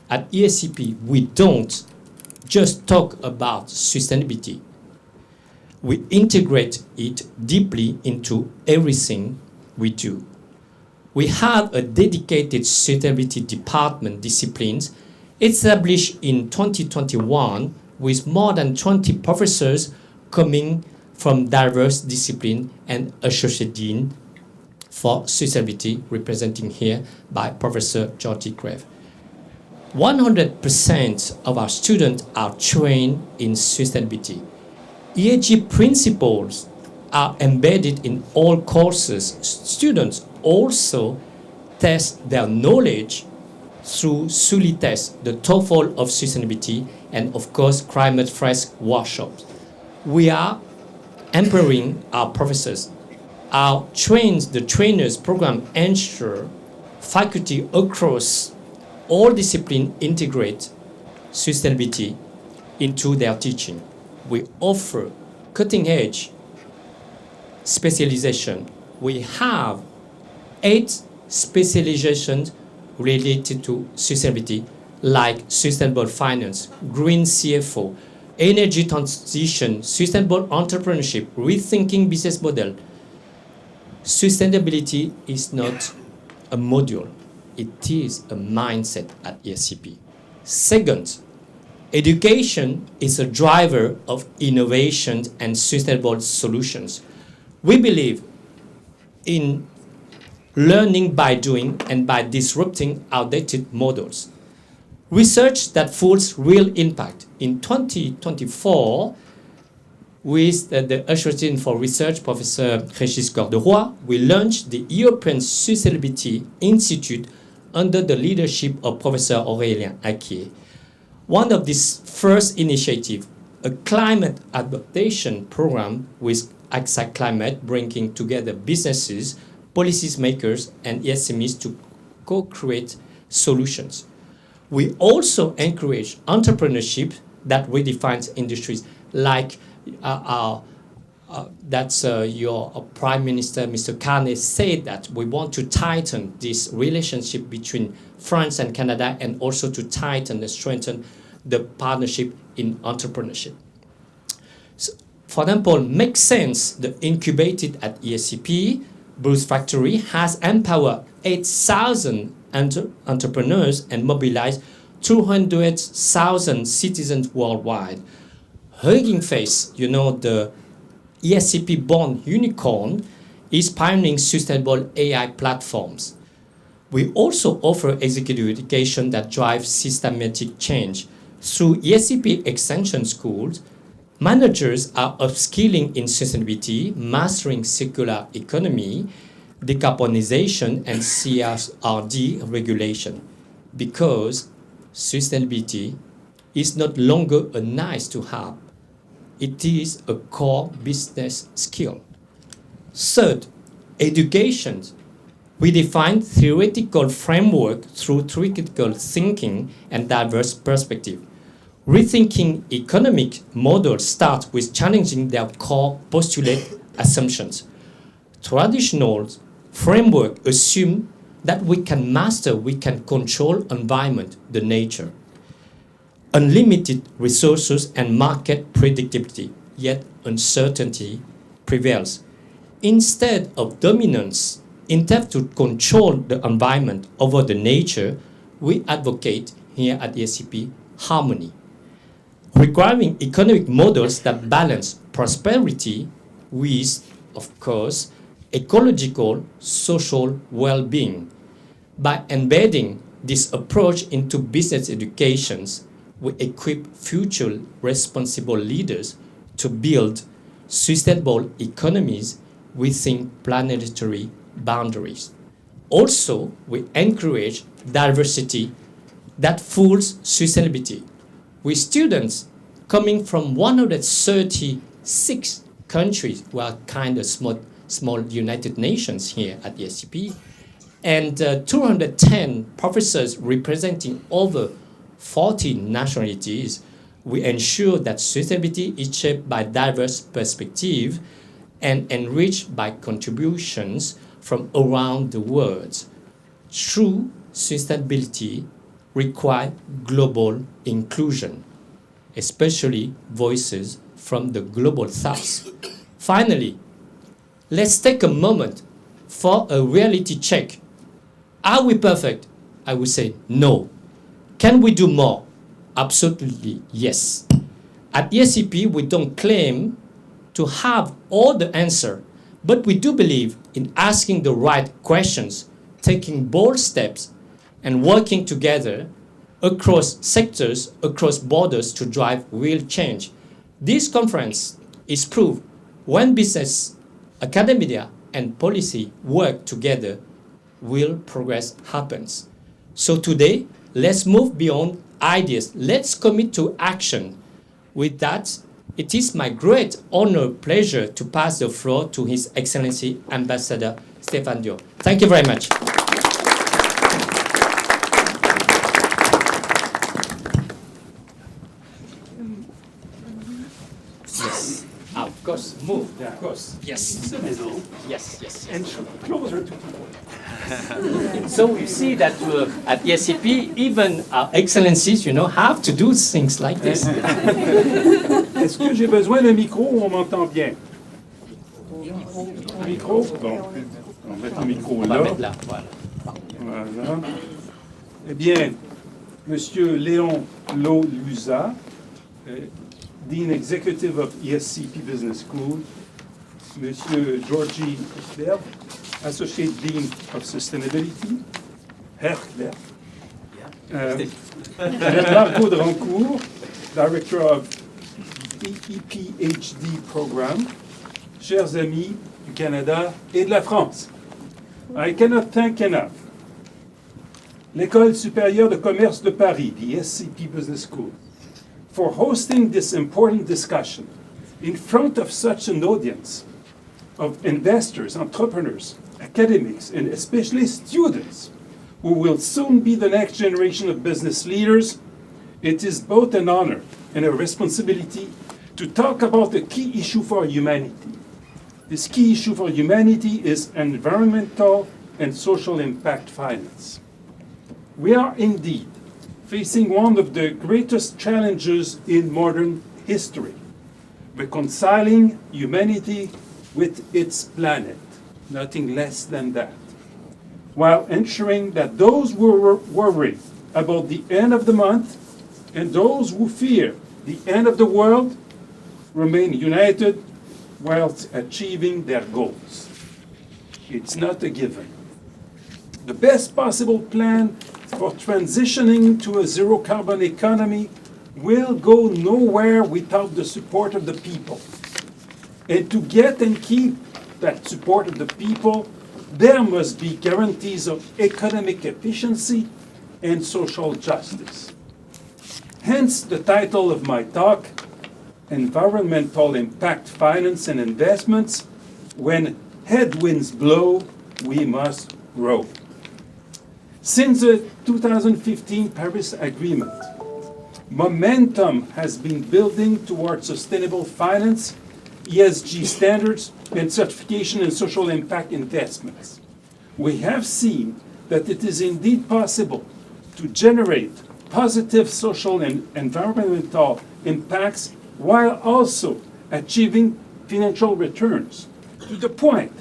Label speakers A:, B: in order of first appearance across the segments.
A: At ESCP, we don't just talk about sustainability. We integrate it deeply into everything we do. We have a dedicated sustainability department disciplines established in 2021 with more than 20 professors coming from diverse disciplines and associate dean for sustainability, representing here by Professor Georgie Grave. 100% of our students are trained in sustainability. ESG principles are embedded in all courses. Students also test their knowledge through SULI tests, the TOEFL of sustainability, and of course, climate fresh workshops. We are empowering our professors. The trainers program ensure faculty across all disciplines integrate sustainability into their teaching. We offer cutting-edge specialization. We have 8 specializations related to sustainability, like sustainable finance, green CFO, energy transition, sustainable entrepreneurship, rethinking business model. Sustainability is not a module. It is a mindset at ESCP. Second, education is a driver of innovation and sustainable solutions. We believe in learning by doing and by disrupting outdated models. Research that fuels real impact. In 2024, with the Associate for Research, Professor Régis Corderoy, we launched the European Sustainability Institute under the leadership of Professor Aurélien Acquier. One of these first initiatives, a climate adaptation program with AXA Climate, bringing together businesses, policymakers, and SMEs to co-create solutions. We also encourage entrepreneurship that redefines industries, like your Prime Minister, Mr. Carney, said that we want to tighten this relationship between France and Canada, and also to tighten and strengthen the partnership in entrepreneurship. So, for example, Make Sense, the incubated at ESCP, Bruce Factory, has empowered 8,000 entrepreneurs and mobilized 200,000 citizens worldwide. Hugging Face, the ESCP-born unicorn, is pioneering sustainable AI platforms. We also offer executive education that drives systematic change. Through ESCP Extension Schools, managers are upskilling in sustainability, mastering circular economy, decarbonization, and CSRD regulation, because sustainability is no longer a nice to have. It is a core business skill. Third, education. We define theoretical framework through critical thinking and diverse perspective. Rethinking economic models starts with challenging their core postulate assumptions. Traditional framework assume that we can control environment, the nature, unlimited resources and market predictability, yet uncertainty prevails. Instead of dominance, instead to control the environment over the nature, we advocate here at the ESCP harmony, requiring economic models that balance prosperity with, of course, ecological, social well-being. By embedding this approach into business educations, we equip future responsible leaders to build sustainable economies within planetary boundaries. Also, we encourage diversity that fuels sustainability, with students coming from 136 countries. We are kind of small United Nations here at the ESCP, and 210 professors representing over 40 nationalities. We ensure that sustainability is shaped by diverse perspectives and enriched by contributions from around the world. Through sustainability, require global inclusion, especially voices from the global south. Finally, let's take a moment for a reality check. Are we perfect? I would say no. Can we do more? Absolutely yes. At ESCP, we don't claim to have all the answer, but we do believe in asking the right questions, taking bold steps, and working together across sectors, across borders to drive real change. This conference is proof when business, academia, and policy work together, real progress happens. So today, let's move beyond ideas. Let's commit to action. With that, it is my great honor, pleasure to pass the floor to His Excellency Ambassador Stéphane Diop. Thank you very much. Yes. Of course, move.
B: Yeah, of course.
A: Yes. Yes, yes.
B: And closer to people.
A: So we see that at ESCP, even our excellencies, have to do things like this.
B: Est-ce que j'ai besoin d'un micro ou on m'entend bien? Micro? Bon, on va mettre le micro
A: On va mettre là, voilà.
B: Voilà. Eh bien, Monsieur Léon Lo-Luza, Dean Executive of ESCP Business School, Monsieur Georgie Clerc, Associate Dean of Sustainability, Herr Clerc, Margot Drancourt, Director of EPHD Program, chers amis du Canada et de la France. I cannot thank enough l'École supérieure de commerce de Paris, the ESCP Business School, for hosting this important discussion in front of such an audience of investors, entrepreneurs, academics, and especially students who will soon be the next generation of business leaders. It is both an honor and a responsibility to talk about a key issue for humanity. This key issue for humanity is environmental and social impact finance. We are indeed facing one of the greatest challenges in modern history, reconciling humanity with its planet, nothing less than that, while ensuring that those who worry about the end of the month and those who fear the end of the world remain united whilst achieving their goals. It's not a given. The best possible plan for transitioning to a zero-carbon economy will go nowhere without the support of the people. And to get and keep that support of the people, there must be guarantees of economic efficiency and social justice. Hence the title of my talk, Environmental Impact Finance and Investments. When headwinds blow, we must grow. Since the 2015 Paris Agreement, momentum has been building towards sustainable finance, ESG standards, and certification and social impact investments. We have seen that it is indeed possible to generate positive social and environmental impacts while also achieving financial returns, to the point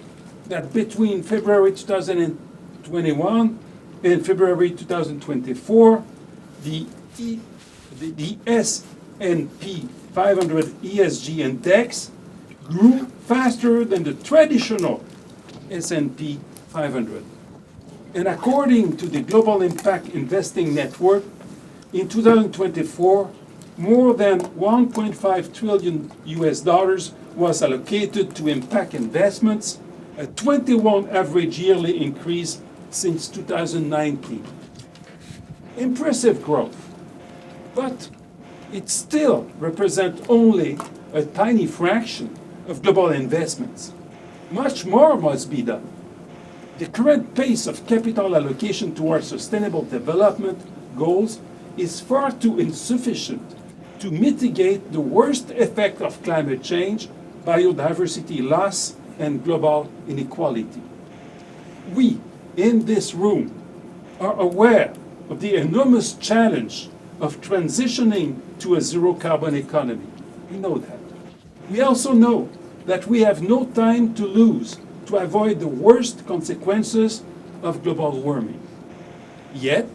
B: that between February 2021 and February 2024, the S&P 500 ESG index grew faster than the traditional S&P 500. And according to the Global Impact Investing Network, in 2024, more than $1.5 trillion was allocated to impact investments, a 21 average yearly increase since 2019. Impressive growth, but it still represents only a tiny fraction of global investments. Much more must be done. The current pace of capital allocation towards sustainable development goals is far too insufficient to mitigate the worst effect of climate change, biodiversity loss, and global inequality. We, in this room, are aware of the enormous challenge of transitioning to a zero-carbon economy. We know that. We also know that we have no time to lose to avoid the worst consequences of global warming. Yet,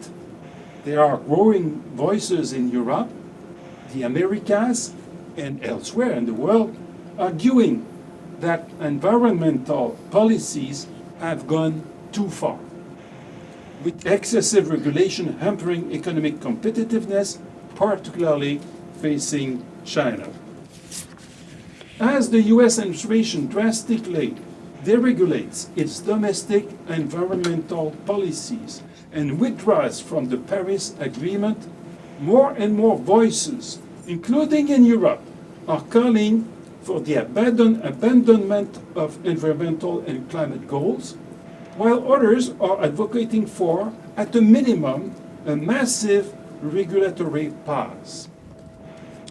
B: there are growing voices in Europe, the Americas, and elsewhere in the world arguing that environmental policies have gone too far, with excessive regulation hampering economic competitiveness, particularly facing China. As the US administration drastically deregulates its domestic environmental policies and withdraws from the Paris Agreement, more and more voices, including in Europe, are calling for the abandonment of environmental and climate goals, while others are advocating for, at a minimum, a massive regulatory pause.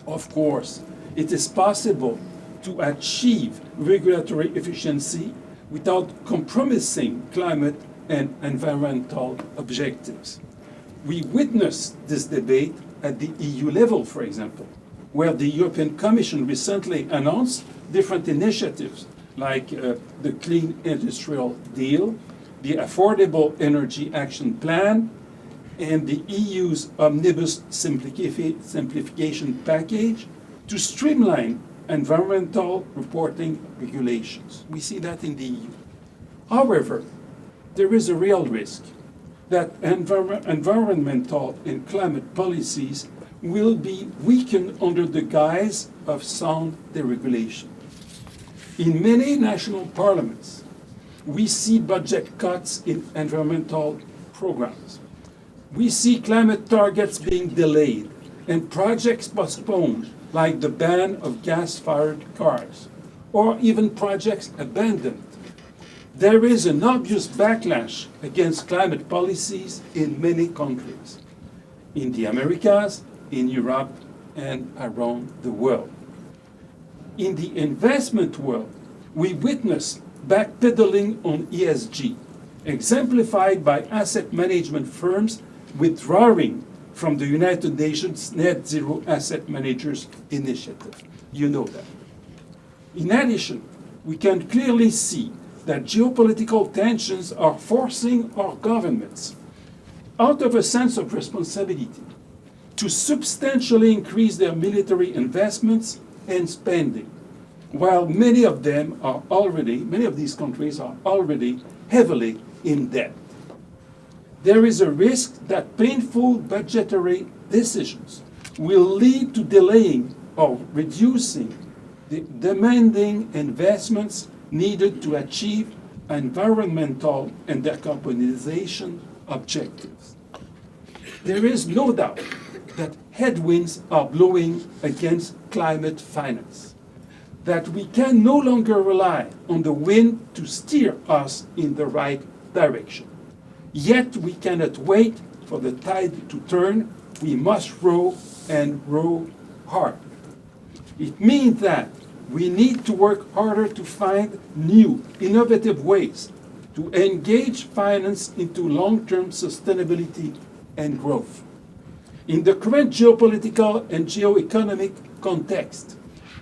B: Of course, it is possible to achieve regulatory efficiency without compromising climate and environmental objectives. We witnessed this debate at the EU level, for example, where the European Commission recently announced different initiatives like the Clean Industrial Deal, the Affordable Energy Action Plan, and the EU's Omnibus Simplification Package to streamline environmental reporting regulations. We see that in the EU. However, there is a real risk that environmental and climate policies will be weakened under the guise of sound deregulation. In many national parliaments, we see budget cuts in environmental programs. We see climate targets being delayed and projects postponed, like the ban of gas-fired cars, or even projects abandoned. There is an obvious backlash against climate policies in many countries, in the Americas, in Europe, and around the world. In the investment world, we witness backpedaling on ESG, exemplified by asset management firms withdrawing from the United Nations Net Zero Asset Managers Initiative. You know that. In addition, we can clearly see that geopolitical tensions are forcing our governments, out of a sense of responsibility, to substantially increase their military investments and spending, while many of these countries are already heavily in debt. There is a risk that painful budgetary decisions will lead to delaying or reducing the demanding investments needed to achieve environmental and decarbonization objectives. There is no doubt that headwinds are blowing against climate finance, that we can no longer rely on the wind to steer us in the right direction. Yet we cannot wait for the tide to turn. We must row and row hard. It means that we need to work harder to find new, innovative ways to engage finance into long-term sustainability and growth. In the current geopolitical and geoeconomic context,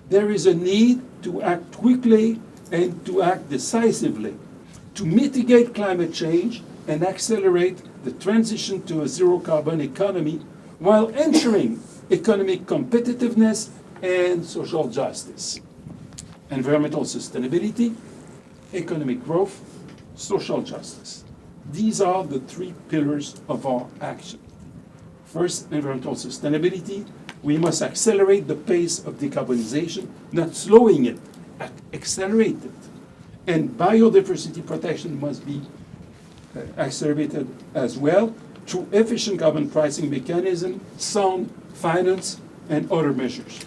B: there is a need to act quickly and to act decisively to mitigate climate change and accelerate the transition to a zero-carbon economy while ensuring economic competitiveness and social justice. Environmental sustainability, economic growth, social justice. These are the three pillars of our action. First, environmental sustainability. We must accelerate the pace of decarbonization, not slowing it, accelerate it. And biodiversity protection must be accelerated as well through efficient carbon pricing mechanism, sound finance, and other measures.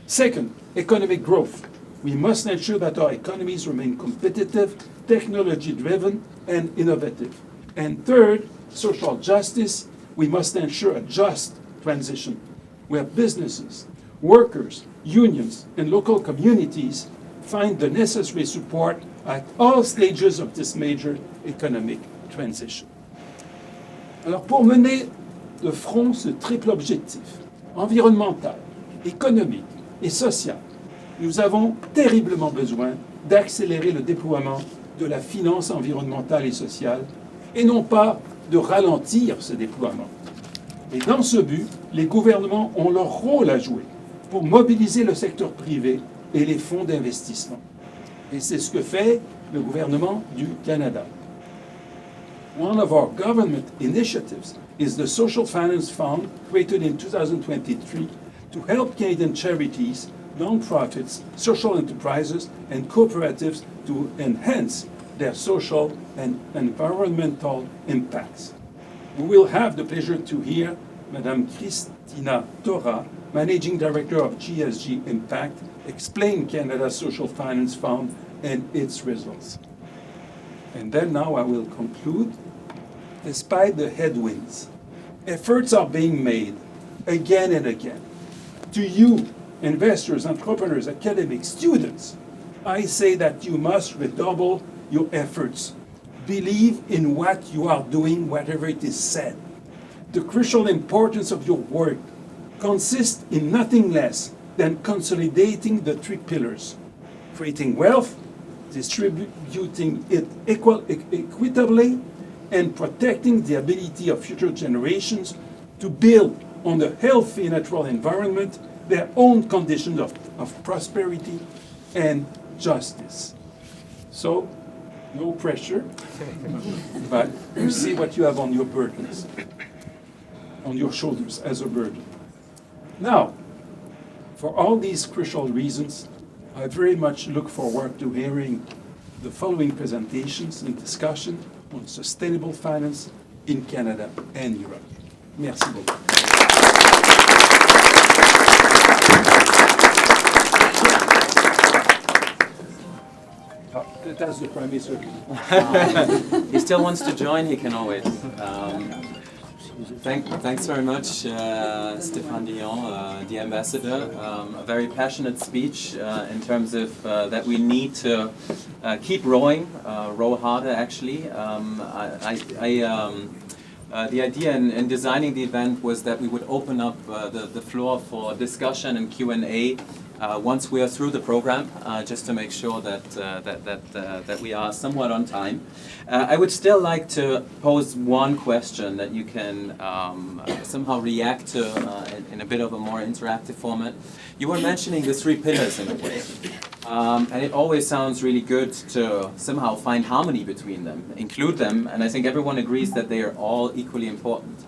B: Second, economic growth. We must ensure that our economies remain competitive, technology-driven, and innovative. And third, social justice. We must ensure a just transition where businesses, workers, unions, and local communities find the necessary support at all stages of this major economic transition. Alors pour mener de front ce triple objectif, environnemental, économique et social, nous avons terriblement besoin d'accélérer le déploiement de la finance environnementale et sociale, et non pas de ralentir ce déploiement. Et dans ce but, les gouvernements ont leur rôle à jouer pour mobiliser le secteur privé et les fonds d'investissement. Et c'est ce que fait le gouvernement du Canada. One of our government initiatives is the Social Finance Fund, created in 2023 to help Canadian charities, non-profits, social enterprises, and cooperatives to enhance their social and environmental impacts. We will have the pleasure to hear Madame Christina Tora, Managing Director of GSG Impact, explain Canada's Social Finance Fund and its results. And then now I will conclude. Despite the headwinds, efforts are being made again and again. To you, investors, entrepreneurs, academics, students, I say that you must redouble your efforts. Believe in what you are doing, whatever it is said. The crucial importance of your work consists in nothing less than consolidating the three pillars: creating wealth, distributing it equitably, and protecting the ability of future generations to build on a healthy natural environment their own conditions of prosperity and justice. So, no pressure, but you see what you have on your burdens, on your shoulders as a burden. Now, for all these crucial reasons, I very much look forward to hearing the following presentations and discussion on sustainable finance in Canada and Europe. Merci beaucoup. That's the Prime Minister.
C: He still wants to join, he can always. Thanks very much, Stéphane Dion, the ambassador. A very passionate speech in terms of that we need to keep rowing, row harder actually. The idea in designing the event was that we would open up the floor for discussion and Q&A once we are through the program, just to make sure that we are somewhat on time. I would still like to pose one question that you can somehow react to in a bit of a more interactive format. You were mentioning the three pillars in a way, and it always sounds really good to somehow find harmony between them, include them, and I think everyone agrees that they are all equally important.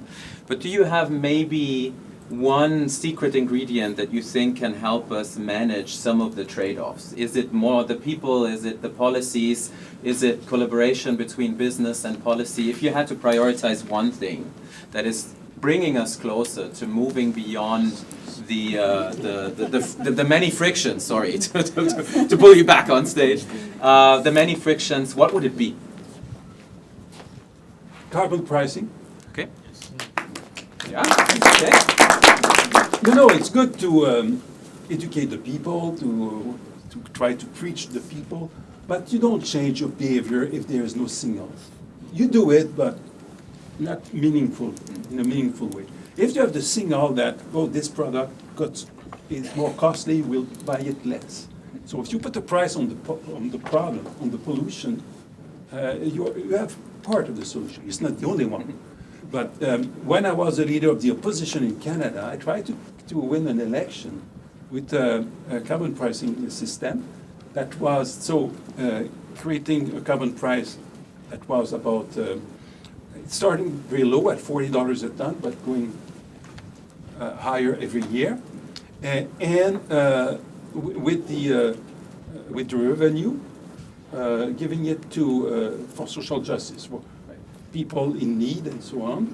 C: But do you have maybe one secret ingredient that you think can help us manage some of the trade-offs? Is it more the people? Is it the policies? Is it collaboration between business and policy? If you had to prioritize one thing that is bringing us closer to moving beyond the many frictions, sorry, to pull you back on stage, the many frictions, what would it be?
B: Carbon pricing.
C: Okay. Yeah, okay.
B: No, it's good to educate the people, to try to preach the people, but you don't change your behavior if there is no signal. You do it, but not meaningful, in a meaningful way. If you have the signal that, oh, this product is more costly, we'll buy it less. So if you put a price on the problem, on the pollution, you have part of the solution. It's not the only one. But when I was the leader of the opposition in Canada, I tried to win an election with a carbon pricing system that was creating a carbon price that was about starting very low at $40 a ton, but going higher every year, and with the revenue giving it to for social justice, for people in need and so on,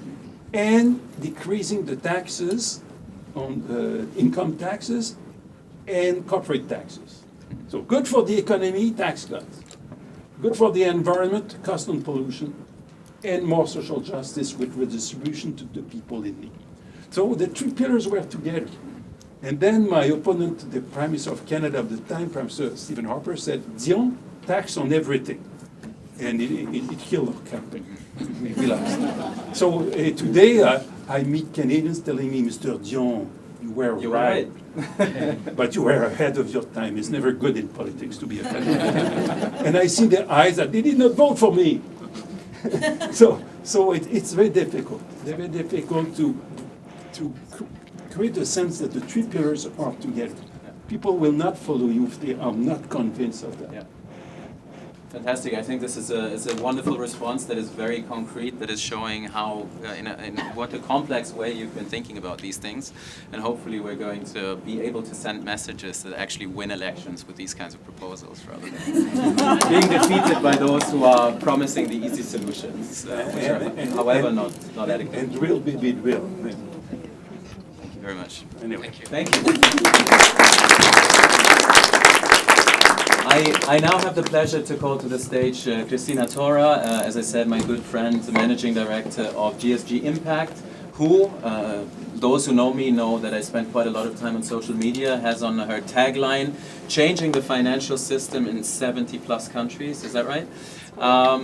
B: and decreasing the taxes on income taxes and corporate taxes. So good for the economy, tax cuts. Good for the environment, cost on pollution, and more social justice with redistribution to the people in need. So the three pillars were together. And then my opponent, the Prime Minister of Canada at the time, Prime Minister Stephen Harper, said, Dion, tax on everything. And it killed our campaign. We lost. So today I meet Canadians telling me, Mr. Dion, you were
C: You're
B: right.
C: right.
B: But you were ahead of your time. It's never good in politics to be ahead of your time. And I see their eyes that they did not vote for me. So it's very difficult. It's very difficult to create a sense that the three pillars are together. People will not follow you if they are not convinced of that.
C: Yeah. Fantastic. I think this is a wonderful response that is very concrete, that is showing how, in what a complex way you've been thinking about these things. And hopefully we're going to be able to send messages that actually win elections with these kinds of proposals rather than being defeated by those who are promising the easy solutions, which are, however, not adequate.
B: And drill, baby, drill.
C: Thank you very much.
B: Anyway.
C: Thank you. I now have the pleasure to call to the stage Christina Tora, as I said, my good friend, the Managing Director of GSG Impact, who, those who know me know that I spend quite a lot of time on social media, has on her tagline, changing the financial system in 70 plus countries, is that right?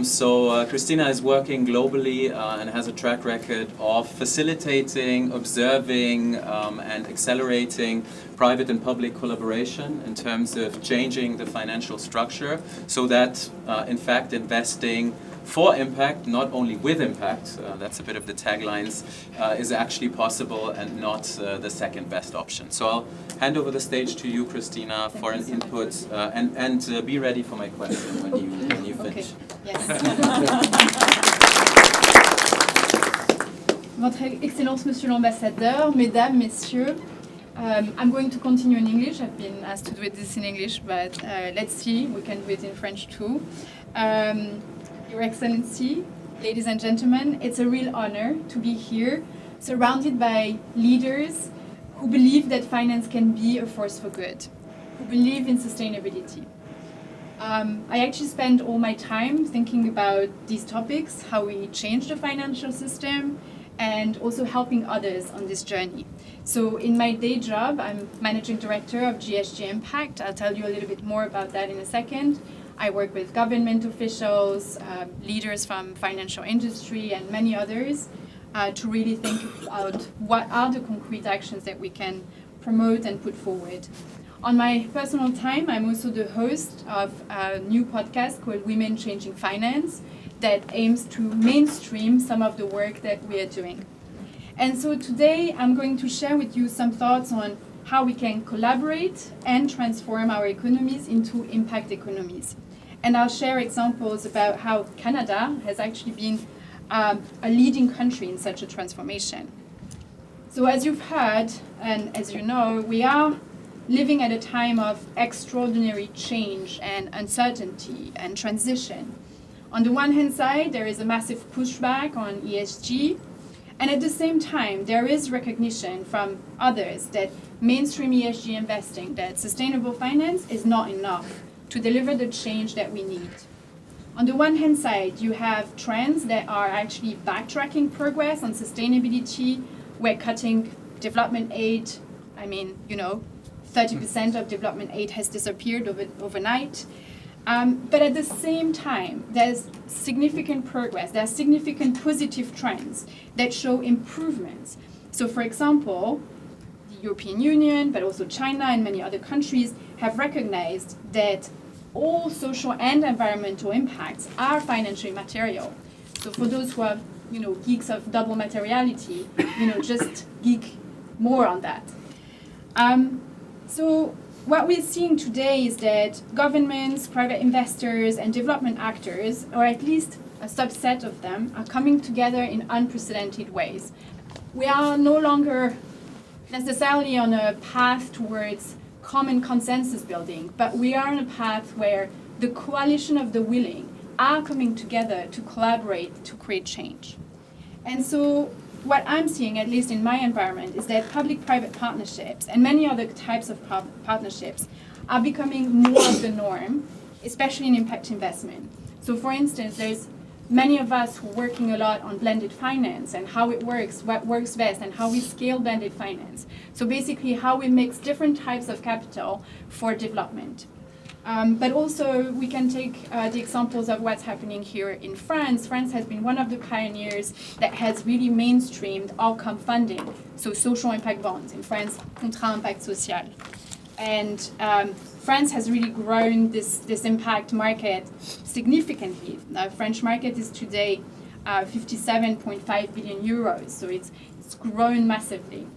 C: So Christina is working globally and has a track record of facilitating, observing, and accelerating private and public collaboration in terms of changing the financial structure so that, in fact, investing for impact, not only with impact, that's a bit of the taglines, is actually possible and not the second best option. So I'll hand over the stage to you, Christina, for an input, and be ready for my question when you finish.
D: Okay. Yes. Votre Excellence, Monsieur l'Ambassadeur, Mesdames, Messieurs, I'm going to continue in English. I've been asked to do this in English, but let's see, we can do it in French too. Your Excellency, ladies and gentlemen, it's a real honor to be here, surrounded by leaders who believe that finance can be a force for good, who believe in sustainability. I actually spend all my time thinking about these topics, how we change the financial system, and also helping others on this journey. So in my day job, I'm Managing Director of GSG Impact. I'll tell you a little bit more about that in a second. I work with government officials, leaders from financial industry, and many others to really think about what are the concrete actions that we can promote and put forward. On my personal time, I'm also the host of a new podcast called Women Changing Finance that aims to mainstream some of the work that we are doing. And so today I'm going to share with you some thoughts on how we can collaborate and transform our economies into impact economies. And I'll share examples about how Canada has actually been a leading country in such a transformation. So as you've heard, and as you know, we are living at a time of extraordinary change and uncertainty and transition. On the one hand side, there is a massive pushback on ESG, and at the same time, there is recognition from others that mainstream ESG investing, that sustainable finance is not enough to deliver the change that we need. On the one hand side, you have trends that are actually backtracking progress on sustainability. We're cutting development aid. 30% of development aid has disappeared overnight. But at the same time, there's significant progress. There are significant positive trends that show improvements. So for example, the European Union, but also China and many other countries have recognized that all social and environmental impacts are financially material. So for those who are, geeks of double materiality, just geek more on that. So what we're seeing today is that governments, private investors, and development actors, or at least a subset of them, are coming together in unprecedented ways. We are no longer necessarily on a path towards common consensus building, but we are on a path where the coalition of the willing are coming together to collaborate to create change. And so what I'm seeing, at least in my environment, is that public-private partnerships and many other types of partnerships are becoming more of the norm, especially in impact investment. So for instance, there's many of us who are working a lot on blended finance and how it works, what works best, and how we scale blended finance. So basically how we mix different types of capital for development. But also we can take the examples of what's happening here in France. France has been one of the pioneers that has really mainstreamed outcome funding, so social impact bonds. In France, contrat impact social. And France has really grown this impact market significantly. The French market is today 57.5 billion euros, so it's grown massively.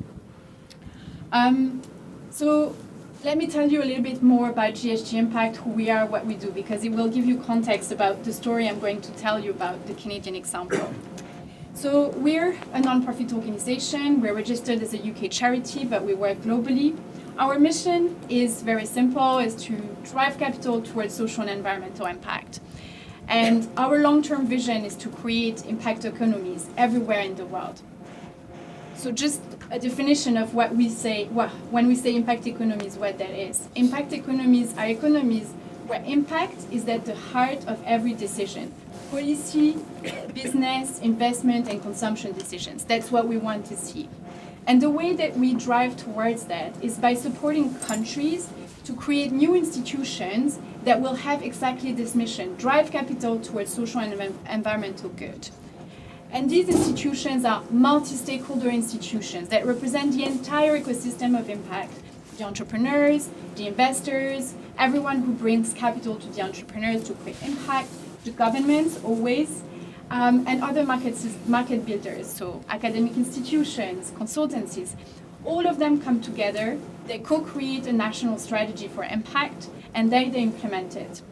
D: So let me tell you a little bit more about GHG Impact, who we are, what we do, because it will give you context about the story I'm going to tell you about the Canadian example. So we're a non-profit organization. We're registered as a UK charity, but we work globally. Our mission is very simple, is to drive capital towards social and environmental impact. And our long-term vision is to create impact economies everywhere in the world. So just a definition of what we say, when we say impact economies, what that is. Impact economies are economies where impact is at the heart of every decision. Policy, business, investment, and consumption decisions. That's what we want to see. And the way that we drive towards that is by supporting countries to create new institutions that will have exactly this mission, drive capital towards social and environmental good. And these institutions are multi-stakeholder institutions that represent the entire ecosystem of impact. The entrepreneurs, the investors, everyone who brings capital to the entrepreneurs to create impact, the governments always, and other market builders, so academic institutions, consultancies. All of them come together, they co-create a national strategy for impact, and then they implement it.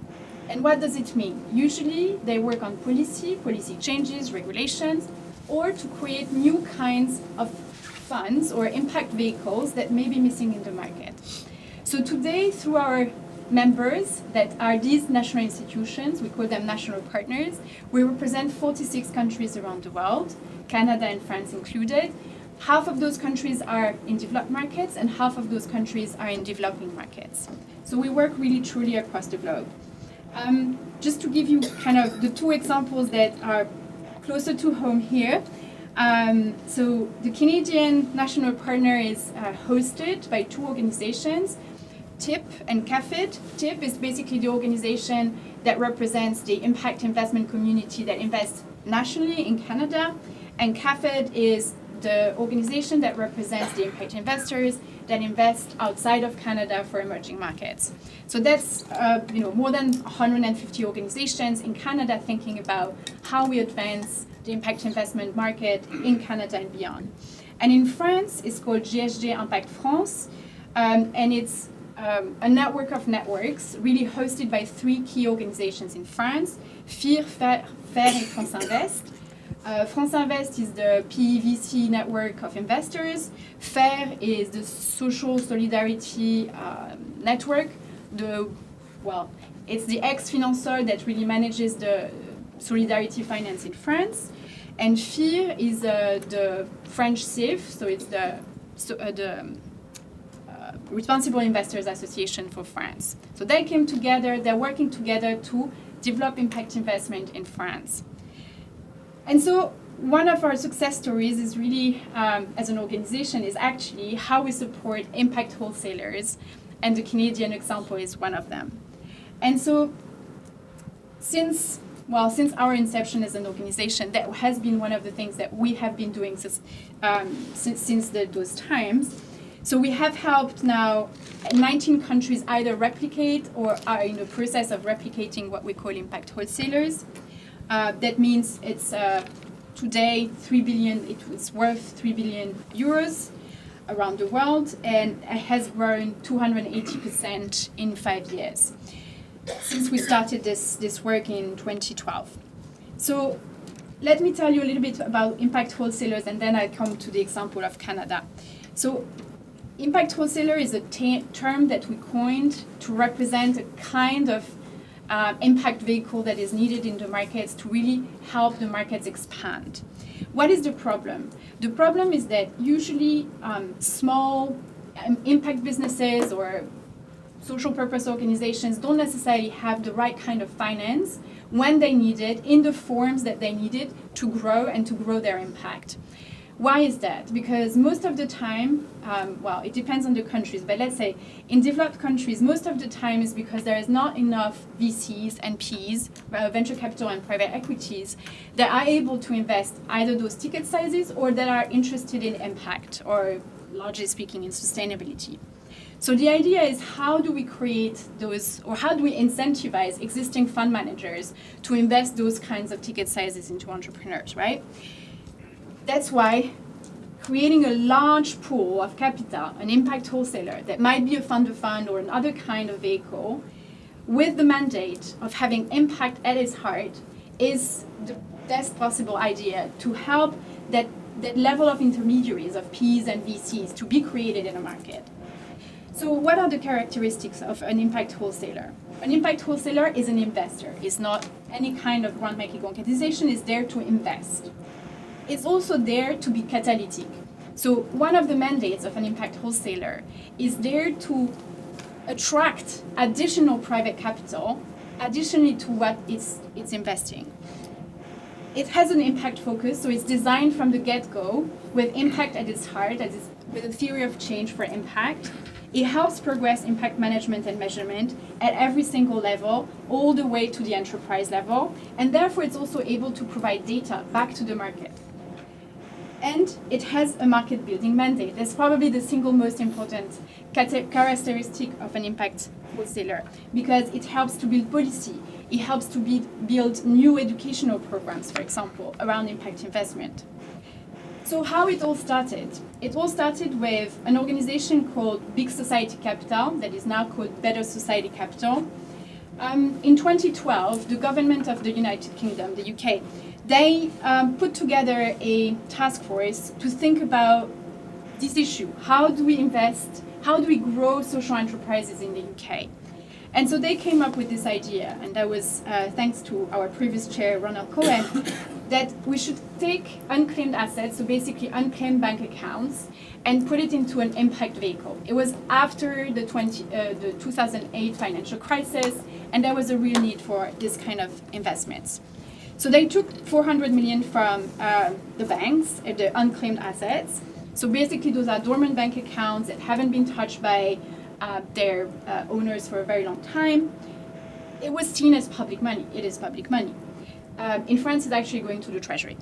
D: And what does it mean? Usually they work on policy changes, regulations, or to create new kinds of funds or impact vehicles that may be missing in the market. So today, through our members that are these national institutions, we call them national partners, we represent 46 countries around the world, Canada and France included. Half of those countries are in developed markets and half of those countries are in developing markets. So we work really truly across the globe. Just to give you kind of the two examples that are closer to home here. So the Canadian national partner is hosted by two organizations, TIP and CAFID. TIP is basically the organization that represents the impact investment community that invests nationally in Canada, and CAFID is the organization that represents the impact investors that invest outside of Canada for emerging markets. So that's more than 150 organizations in Canada thinking about how we advance the impact investment market in Canada and beyond. And in France, it's called GHG Impact France, and it's a network of networks really hosted by three key organizations in France, FIR, FAIR, and France Invest. France Invest is the PEVC network of investors. FAIR is the social solidarity network. It's the ex-financeur that really manages the solidarity finance in France. And FIR is the French CIF, so it's the Responsible Investors Association for France. So they came together, they're working together to develop impact investment in France. And so one of our success stories is really, as an organization, is actually how we support impact wholesalers, and the Canadian example is one of them. And so since our inception as an organization, that has been one of the things that we have been doing since those times. So we have helped now 19 countries either replicate or are in the process of replicating what we call impact wholesalers. That means it's today it's worth 3 billion euros around the world, and it has grown 280% in 5 years since we started this work in 2012. So let me tell you a little bit about impact wholesalers, and then I'll come to the example of Canada. So impact wholesaler is a term that we coined to represent a kind of impact vehicle that is needed in the markets to really help the markets expand. What is the problem? The problem is that usually small impact businesses or social purpose organizations don't necessarily have the right kind of finance when they need it, in the forms that they need it to grow and to grow their impact. Why is that? Because most of the time, well, it depends on the countries, but let's say in developed countries, most of the time is because there is not enough VCs and Ps, venture capital and private equities, that are able to invest either those ticket sizes or that are interested in impact or, largely speaking, in sustainability. So the idea is, how do we create those, or how do we incentivize existing fund managers to invest those kinds of ticket sizes into entrepreneurs, right? That's why creating a large pool of capital, an impact wholesaler that might be a fund of fund or another kind of vehicle, with the mandate of having impact at its heart, is the best possible idea to help that level of intermediaries, of Ps and VCs, to be created in a market. So what are the characteristics of an impact wholesaler? An impact wholesaler is an investor. It's not any kind of grant-making organization. It's there to invest. It's also there to be catalytic. So one of the mandates of an impact wholesaler is there to attract additional private capital, additionally to what it's investing. It has an impact focus, so it's designed from the get-go with impact at its heart, with a theory of change for impact. It helps progress impact management and measurement at every single level, all the way to the enterprise level, and therefore it's also able to provide data back to the market. And it has a market building mandate. That's probably the single most important characteristic of an impact wholesaler, because it helps to build policy. It helps to build new educational programs, for example, around impact investment. So how it all started? It all started with an organization called Big Society Capital, that is now called Better Society Capital. In 2012, the government of the United Kingdom, the UK, they put together a task force to think about this issue. How do we invest? How do we grow social enterprises in the UK? And so they came up with this idea, and that was thanks to our previous chair, Ronald Cohen, that we should take unclaimed assets, so basically unclaimed bank accounts, and put it into an impact vehicle. It was after the 2008 financial crisis, and there was a real need for this kind of investments. So they took 400 million from the banks, the unclaimed assets. So basically those are dormant bank accounts that haven't been touched by their owners for a very long time. It was seen as public money. It is public money. In France, it's actually going to the treasury.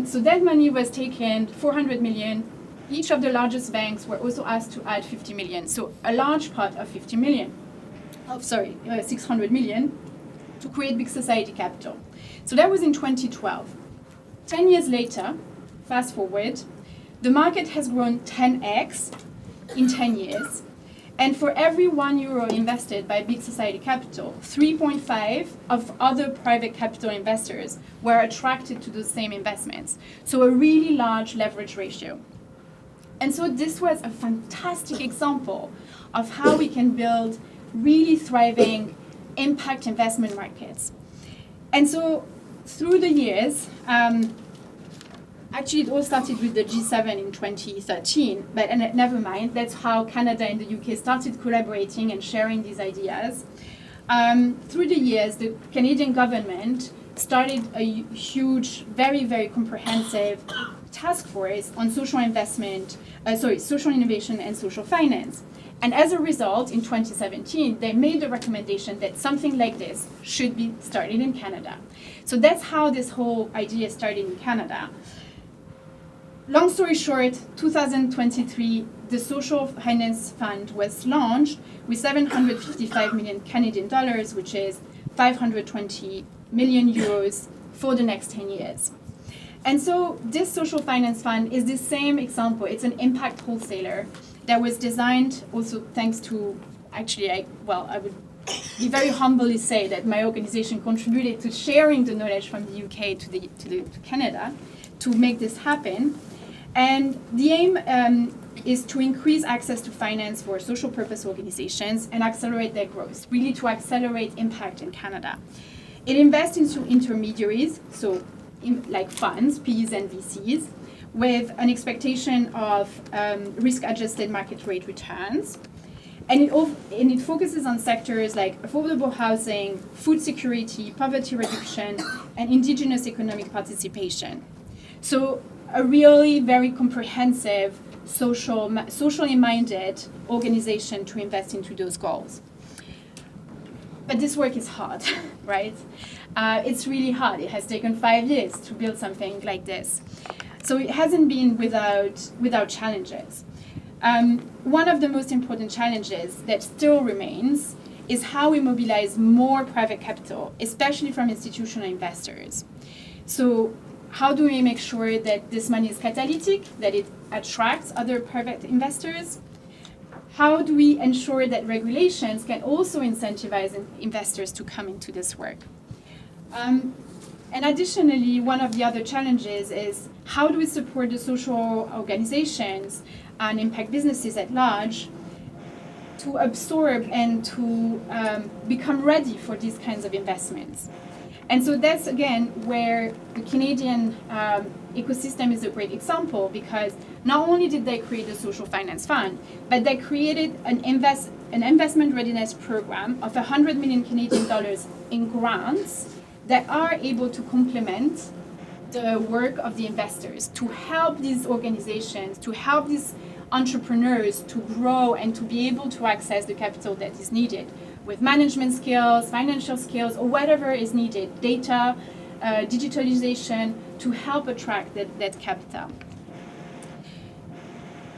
D: So that money was taken, 400 million. Each of the largest banks were also asked to add 50 million. So a large part of 600 million to create Big Society Capital. So that was in 2012. 10 years later, fast forward, the market has grown 10x in 10 years. And for every €1 invested by Big Society Capital, 3.5 of other private capital investors were attracted to those same investments. So a really large leverage ratio. And so this was a fantastic example of how we can build really thriving impact investment markets. And so through the years, actually, it all started with the G7 in 2013, but never mind. That's how Canada and the UK started collaborating and sharing these ideas. Through the years, the Canadian government started a huge, very, very comprehensive task force on social innovation and social finance. And as a result, in 2017, they made the recommendation that something like this should be started in Canada. So that's how this whole idea started in Canada. Long story short, 2023, the Social Finance Fund was launched with 755 million Canadian dollars, which is 520 million euros for the next 10 years. And so this Social Finance Fund is the same example. It's an impact wholesaler that was designed also thanks to, actually, I would be very humbly say that my organization contributed to sharing the knowledge from the UK to Canada to make this happen. And the aim is to increase access to finance for social purpose organizations and accelerate their growth, really to accelerate impact in Canada. It invests into intermediaries, so like funds, Ps and VCs, with an expectation of risk-adjusted market rate returns. And it focuses on sectors like affordable housing, food security, poverty reduction, and indigenous economic participation. So a really very comprehensive, socially minded organization to invest into those goals. But this work is hard, right? It's really hard. It has taken 5 years to build something like this. So it hasn't been without challenges. One of the most important challenges that still remains is how we mobilize more private capital, especially from institutional investors. So how do we make sure that this money is catalytic, that it attracts other private investors? How do we ensure that regulations can also incentivize investors to come into this work? And additionally, one of the other challenges is how do we support the social organizations and impact businesses at large to absorb and to become ready for these kinds of investments? And so that's, again, where the Canadian ecosystem is a great example, because not only did they create a social finance fund, but they created an investment readiness program of 100 million Canadian dollars in grants that are able to complement the work of the investors, to help these organizations, to help these entrepreneurs to grow and to be able to access the capital that is needed with management skills, financial skills, or whatever is needed, data, digitalization, to help attract that capital.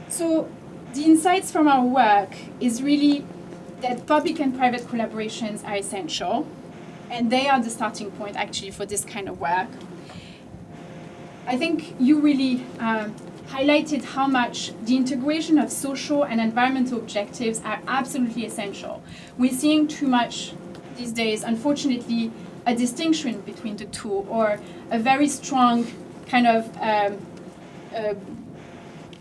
D: So the insights from our work is really that public and private collaborations are essential, and they are the starting point actually for this kind of work. I think you really highlighted how much the integration of social and environmental objectives are absolutely essential. We're seeing too much these days, unfortunately, a distinction between the two, or a very strong kind of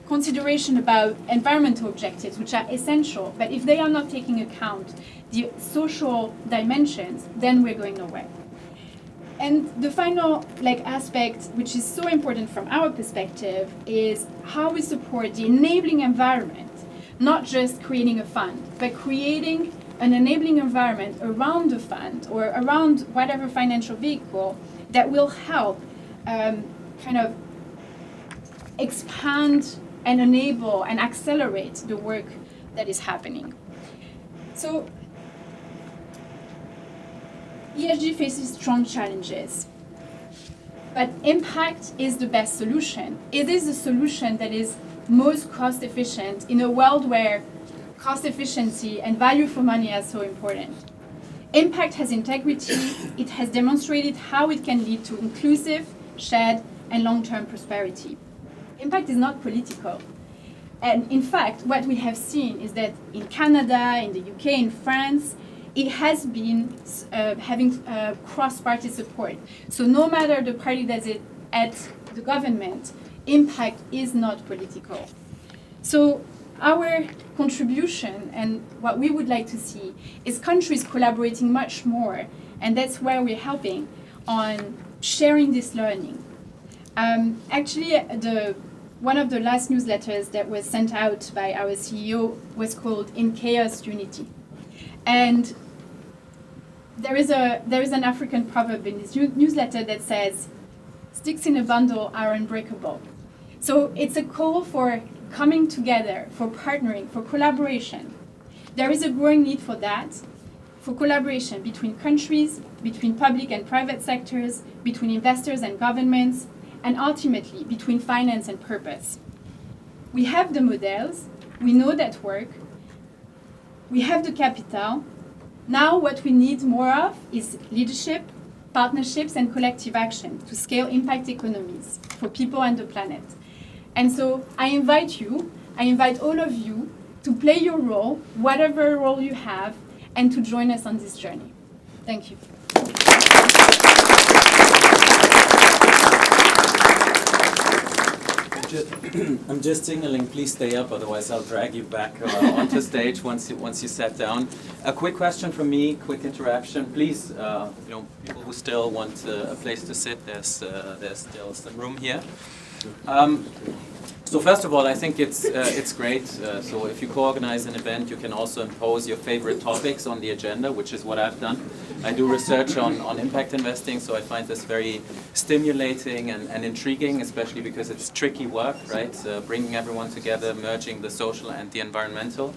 D: consideration about environmental objectives, which are essential, but if they are not taking account the social dimensions, then we're going nowhere. And the final aspect, which is so important from our perspective, is how we support the enabling environment, not just creating a fund, but creating an enabling environment around the fund or around whatever financial vehicle that will help kind of expand and enable and accelerate the work that is happening. So ESG faces strong challenges, but impact is the best solution. It is the solution that is most cost efficient in a world where cost efficiency and value for money are so important. Impact has integrity. It has demonstrated how it can lead to inclusive, shared, and long-term prosperity. Impact is not political. And in fact, what we have seen is that in Canada, in the UK, in France, it has been having cross-party support. So no matter the party that is at the government, impact is not political. So our contribution and what we would like to see is countries collaborating much more, and that's where we're helping on sharing this learning. Actually, one of the last newsletters that was sent out by our CEO was called "In Chaos, Unity," and there is an African proverb in this newsletter that says, "Sticks in a bundle are unbreakable." So it's a call for coming together, for partnering, for collaboration. There is a growing need for that, for collaboration between countries, between public and private sectors, between investors and governments, and ultimately between finance and purpose. We have the models, we know that work, we have the capital. Now what we need more of is leadership, partnerships, and collective action to scale impact economies for people and the planet. And so I invite all of you to play your role, whatever role you have, and to join us on this journey. Thank you.
C: I'm just signaling, please stay up, otherwise I'll drag you back onto stage once you sat down. A quick question from me, quick interaction. Please, people who still want a place to sit, there's still some room here. So first of all, I think it's great. So if you co-organize an event, you can also impose your favorite topics on the agenda, which is what I've done. I do research on impact investing, so I find this very stimulating and intriguing, especially because it's tricky work, right? Bringing everyone together, merging the social and the environmental.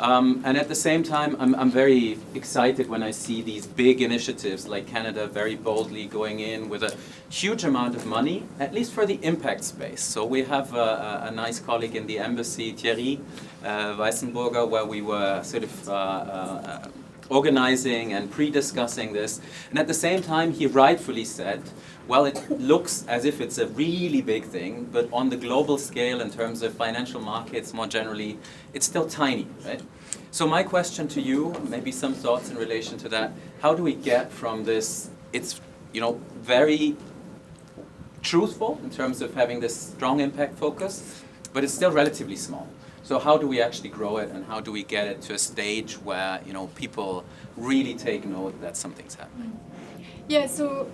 C: And at the same time, I'm very excited when I see these big initiatives like Canada very boldly going in with a huge amount of money, at least for the impact space. So we have a nice colleague in the embassy, Thierry Weissenburger, where we were sort of organizing and pre-discussing this. And at the same time, he rightfully said, well, it looks as if it's a really big thing, but on the global scale, in terms of financial markets more generally, it's still tiny, right? So my question to you, maybe some thoughts in relation to that, how do we get from this, it's, you know, very truthful in terms of having this strong impact focus, but it's still relatively small. So how do we actually grow it, and how do we get it to a stage where, you know, people really take note that something's happening?
D: Yeah, so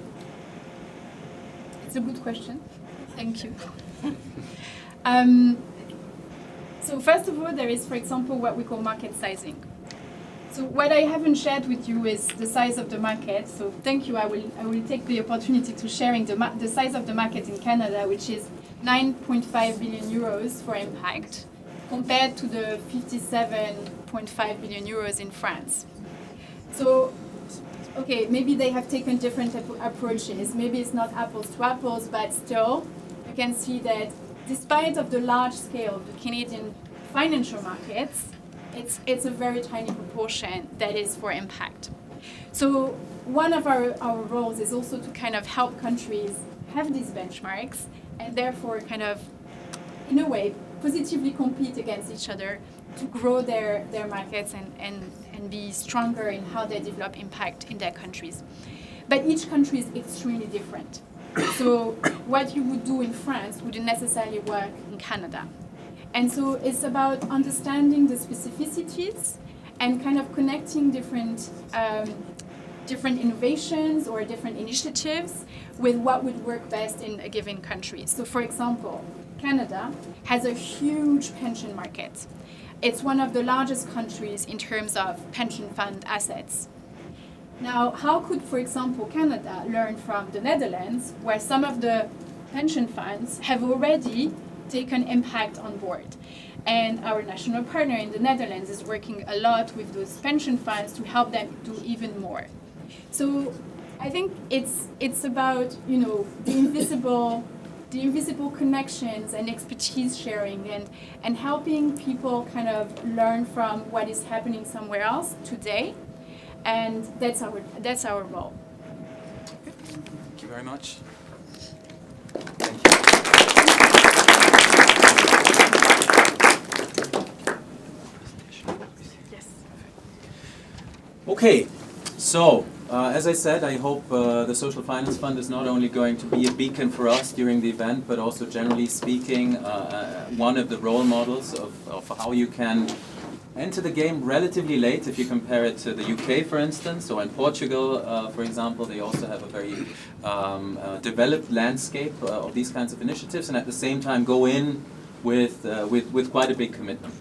D: it's a good question. Thank you. So first of all, there is, for example, what we call market sizing. So what I haven't shared with you is the size of the market. So thank you. I will take the opportunity to sharing the size of the market in Canada, which is 9.5 billion euros for impact, compared to the 57.5 billion euros in France. So, okay, maybe they have taken different approaches. Maybe it's not apples to apples, but still, you can see that despite of the large scale of the Canadian financial markets, it's a very tiny proportion that is for impact. So one of our roles is also to kind of help countries have these benchmarks and therefore kind of, in a way, positively compete against each other to grow their markets and be stronger in how they develop impact in their countries. But each country is extremely different. So what you would do in France wouldn't necessarily work in Canada. And so it's about understanding the specificities and kind of connecting different innovations or different initiatives with what would work best in a given country. So for example, Canada has a huge pension market. It's one of the largest countries in terms of pension fund assets. Now, how could, for example, Canada learn from the Netherlands, where some of the pension funds have already taken impact on board? And our national partner in the Netherlands is working a lot with those pension funds to help them do even more. So I think it's about, you know, the invisible connections and expertise sharing and helping people kind of learn from what is happening somewhere else today. And that's our role.
C: Thank you very much.
D: Yes.
C: Okay, so as I said, I hope the Social Finance Fund is not only going to be a beacon for us during the event, but also generally speaking, one of the role models of how you can enter the game relatively late if you compare it to the UK, for instance. So in Portugal, for example, they also have a very developed landscape of these kinds of initiatives, and at the same time go in with quite a big commitment.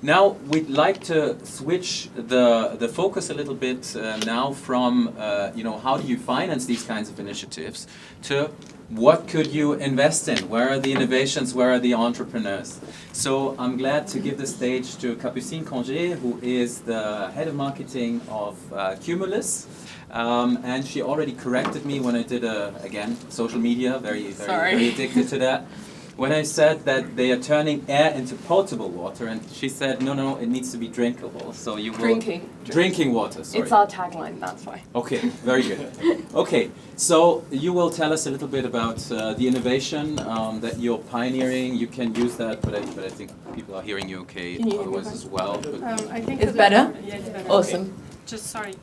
C: Now we'd like to switch the focus a little bit now from you know, how do you finance these kinds of initiatives to what could you invest in? Where are the innovations? Where are the entrepreneurs? So I'm glad to give the stage to Capucine Congé, who is the head of marketing of Cumulus. And she already corrected me when I did, again, social media, very addicted to that. When I said that they are turning air into potable water, and she said, no, it needs to be drinkable. So you will... Drinking water, sorry.
E: It's our tagline, that's why.
C: Okay, very good. Okay, so you will tell us a little bit about the innovation that you're pioneering. You can use that, but I think people are hearing you okay otherwise as well.
E: I think it's better?
F: Yeah, it's better.
E: Awesome.
F: Okay. Just sorry.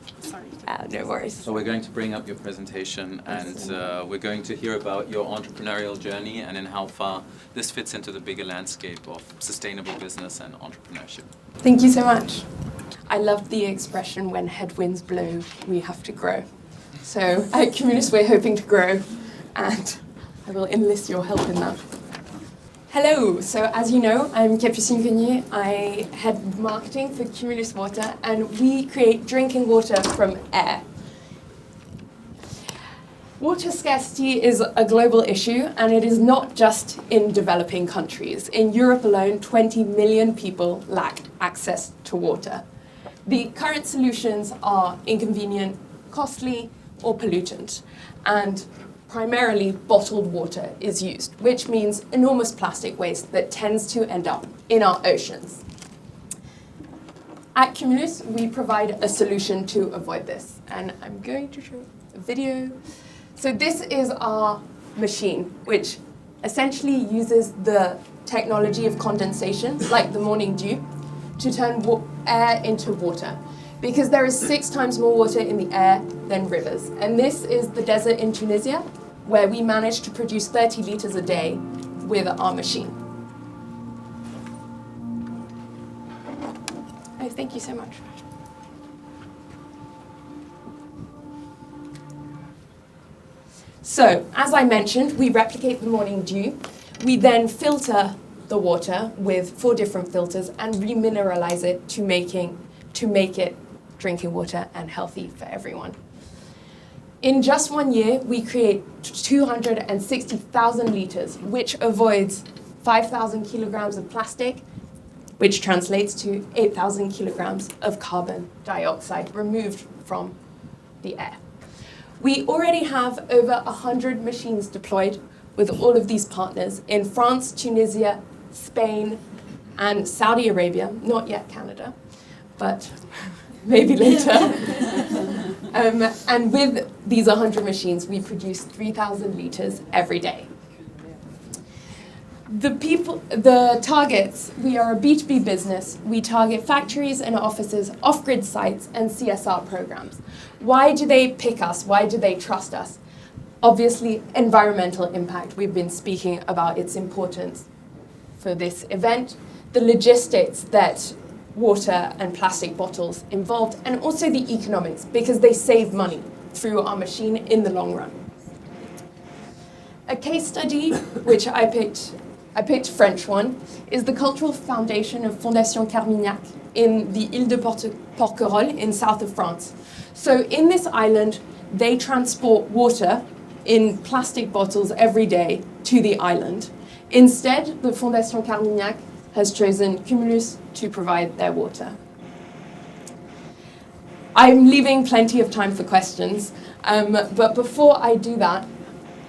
E: No worries.
C: So we're going to bring up your presentation, and we're going to hear about your entrepreneurial journey and in how far this fits into the bigger landscape of sustainable business and entrepreneurship.
E: Thank you so much. I love the expression, when headwinds blow, we have to grow. So at Cumulus we're hoping to grow, and I will enlist your help in that. Hello, so as you know, I'm Capucine Cognier. I head marketing for Cumulus Water, and we create drinking water from air. Water scarcity is a global issue, and it is not just in developing countries. In Europe alone, 20 million people lack access to water. The current solutions are inconvenient, costly, or pollutant, and primarily bottled water is used, which means enormous plastic waste that tends to end up in our oceans. At Cumulus, we provide a solution to avoid this, and I'm going to show a video. So this is our machine, which essentially uses the technology of condensation, like the morning dew, to turn air into water. Because there is 6 times more water in the air than rivers. And this is the desert in Tunisia, where we manage to produce 30 liters a day with our machine. Oh, thank you so much. So, as I mentioned, we replicate the morning dew. We then filter the water with 4 different filters and remineralize it to make it drinking water and healthy for everyone. In just 1 year, we create 260,000 liters, which avoids 5,000 kilograms of plastic, which translates to 8,000 kilograms of carbon dioxide removed from the air. We already have over 100 machines deployed with all of these partners in France, Tunisia, Spain, and Saudi Arabia, not yet Canada, but maybe later. And with these 100 machines, we produce 3,000 liters every day. The targets, we are a B2B business. We target factories and offices, off-grid sites, and CSR programs. Why do they pick us? Why do they trust us? Obviously, environmental impact. We've been speaking about its importance for this event. The logistics that water and plastic bottles involved, and also the economics, because they save money through our machine in the long run. A case study, which I picked a French one, is the cultural foundation of Fondation Carmignac in the Ile de Porquerolles in south of France. So in this island, they transport water in plastic bottles every day to the island. Instead, the Fondation Carmignac has chosen Cumulus to provide their water. I'm leaving plenty of time for questions, but before I do that,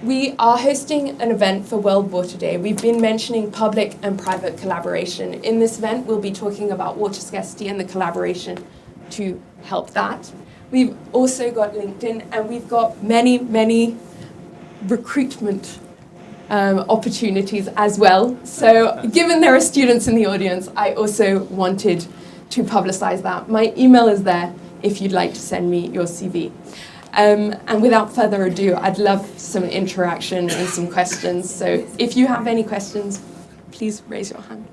E: we are hosting an event for World Water Day. We've been mentioning public and private collaboration. In this event, we'll be talking about water scarcity and the collaboration to help that. We've also got LinkedIn, and we've got many, many recruitment opportunities as well. So given there are students in the audience, I also wanted to publicize that. My email is there if you'd like to send me your CV. And without further ado, I'd love some interaction and some questions. So if you have any questions, please raise your hand.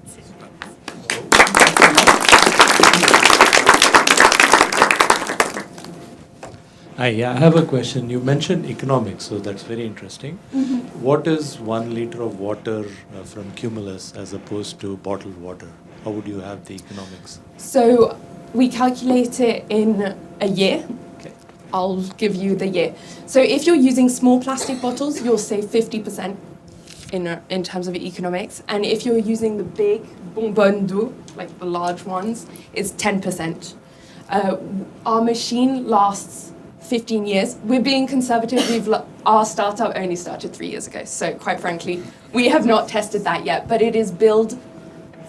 F: Hi, yeah, I have a question. You mentioned economics, so that's very interesting. Mm-hmm. What is 1 liter of water from Cumulus as opposed to bottled water? How would you have the economics?
E: So we calculate it in a year.
F: Okay.
E: I'll give you the year. So if you're using small plastic bottles, you'll save 50% in terms of economics. And if you're using the big bonbonnes d'eau, like the large ones, it's 10%. Our machine lasts 15 years. We're being conservative. Our startup only started 3 years ago. So quite frankly, we have not tested that yet, but it is billed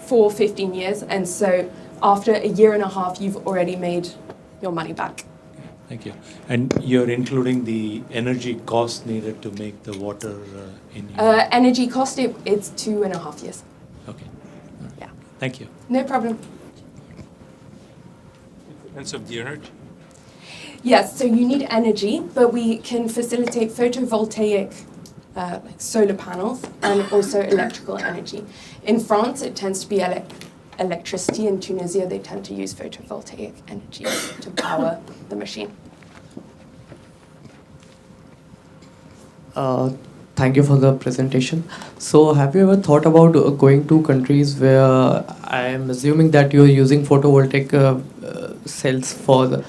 E: for 15 years. And so after a year and a half, you've already made your money back.
F: Thank you. And you're including the energy cost needed to make the water in your...
E: Energy cost, it's 2.5 years.
F: Okay.
E: Yeah.
F: Thank you.
E: No problem.
B: Defense of the energy.
E: Yes, so you need energy, but we can facilitate photovoltaic like solar panels and also electrical energy. In France, it tends to be electricity. In Tunisia, they tend to use photovoltaic energy to power the machine.
G: Thank you for the presentation. So, have you ever thought about going to countries where I am assuming that you're using photovoltaic cells for the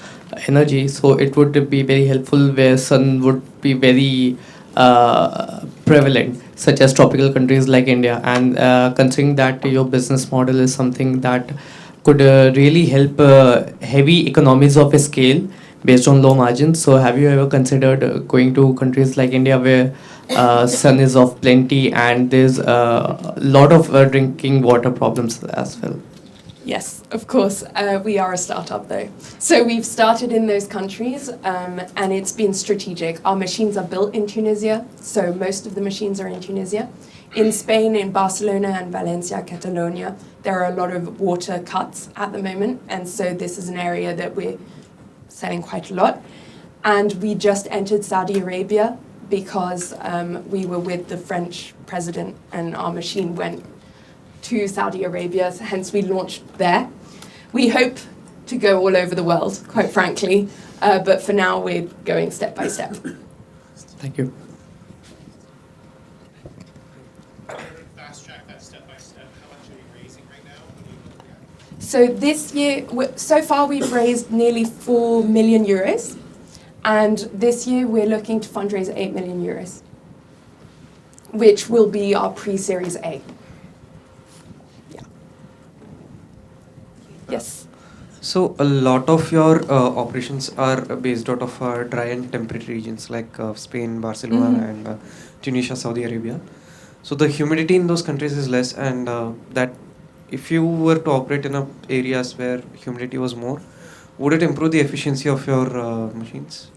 G: energy? So, it would be very helpful where sun would be very prevalent, such as tropical countries like India. And considering that your business model is something that could really help heavy economies of scale based on low margins. So, have you ever considered going to countries like India where sun is of plenty and there's a lot of drinking water problems as well?
E: Yes, of course. We are a startup though. So we've started in those countries and it's been strategic. Our machines are built in Tunisia, so most of the machines are in Tunisia. In Spain, in Barcelona and Valencia, Catalonia, there are a lot of water cuts at the moment, and so this is an area that we're selling quite a lot. And we just entered Saudi Arabia because we were with the French president and our machine went to Saudi Arabia, so hence we launched there. We hope to go all over the world, quite frankly, but for now we're going step by step.
G: Thank you.
H: Fast track that step by step. How much are you raising right now? What are you looking at?
E: So this year, so far we've raised nearly 4 million euros, and this year we're looking to fundraise 8 million euros, which will be our pre-Series A. Yeah. Yes.
I: So a lot of your operations are based out of dry and temperate regions like Spain, Barcelona, and Tunisia, Saudi Arabia. So the humidity in those countries is less, and that if you were to operate in areas where humidity was more, would it improve the efficiency of your machines?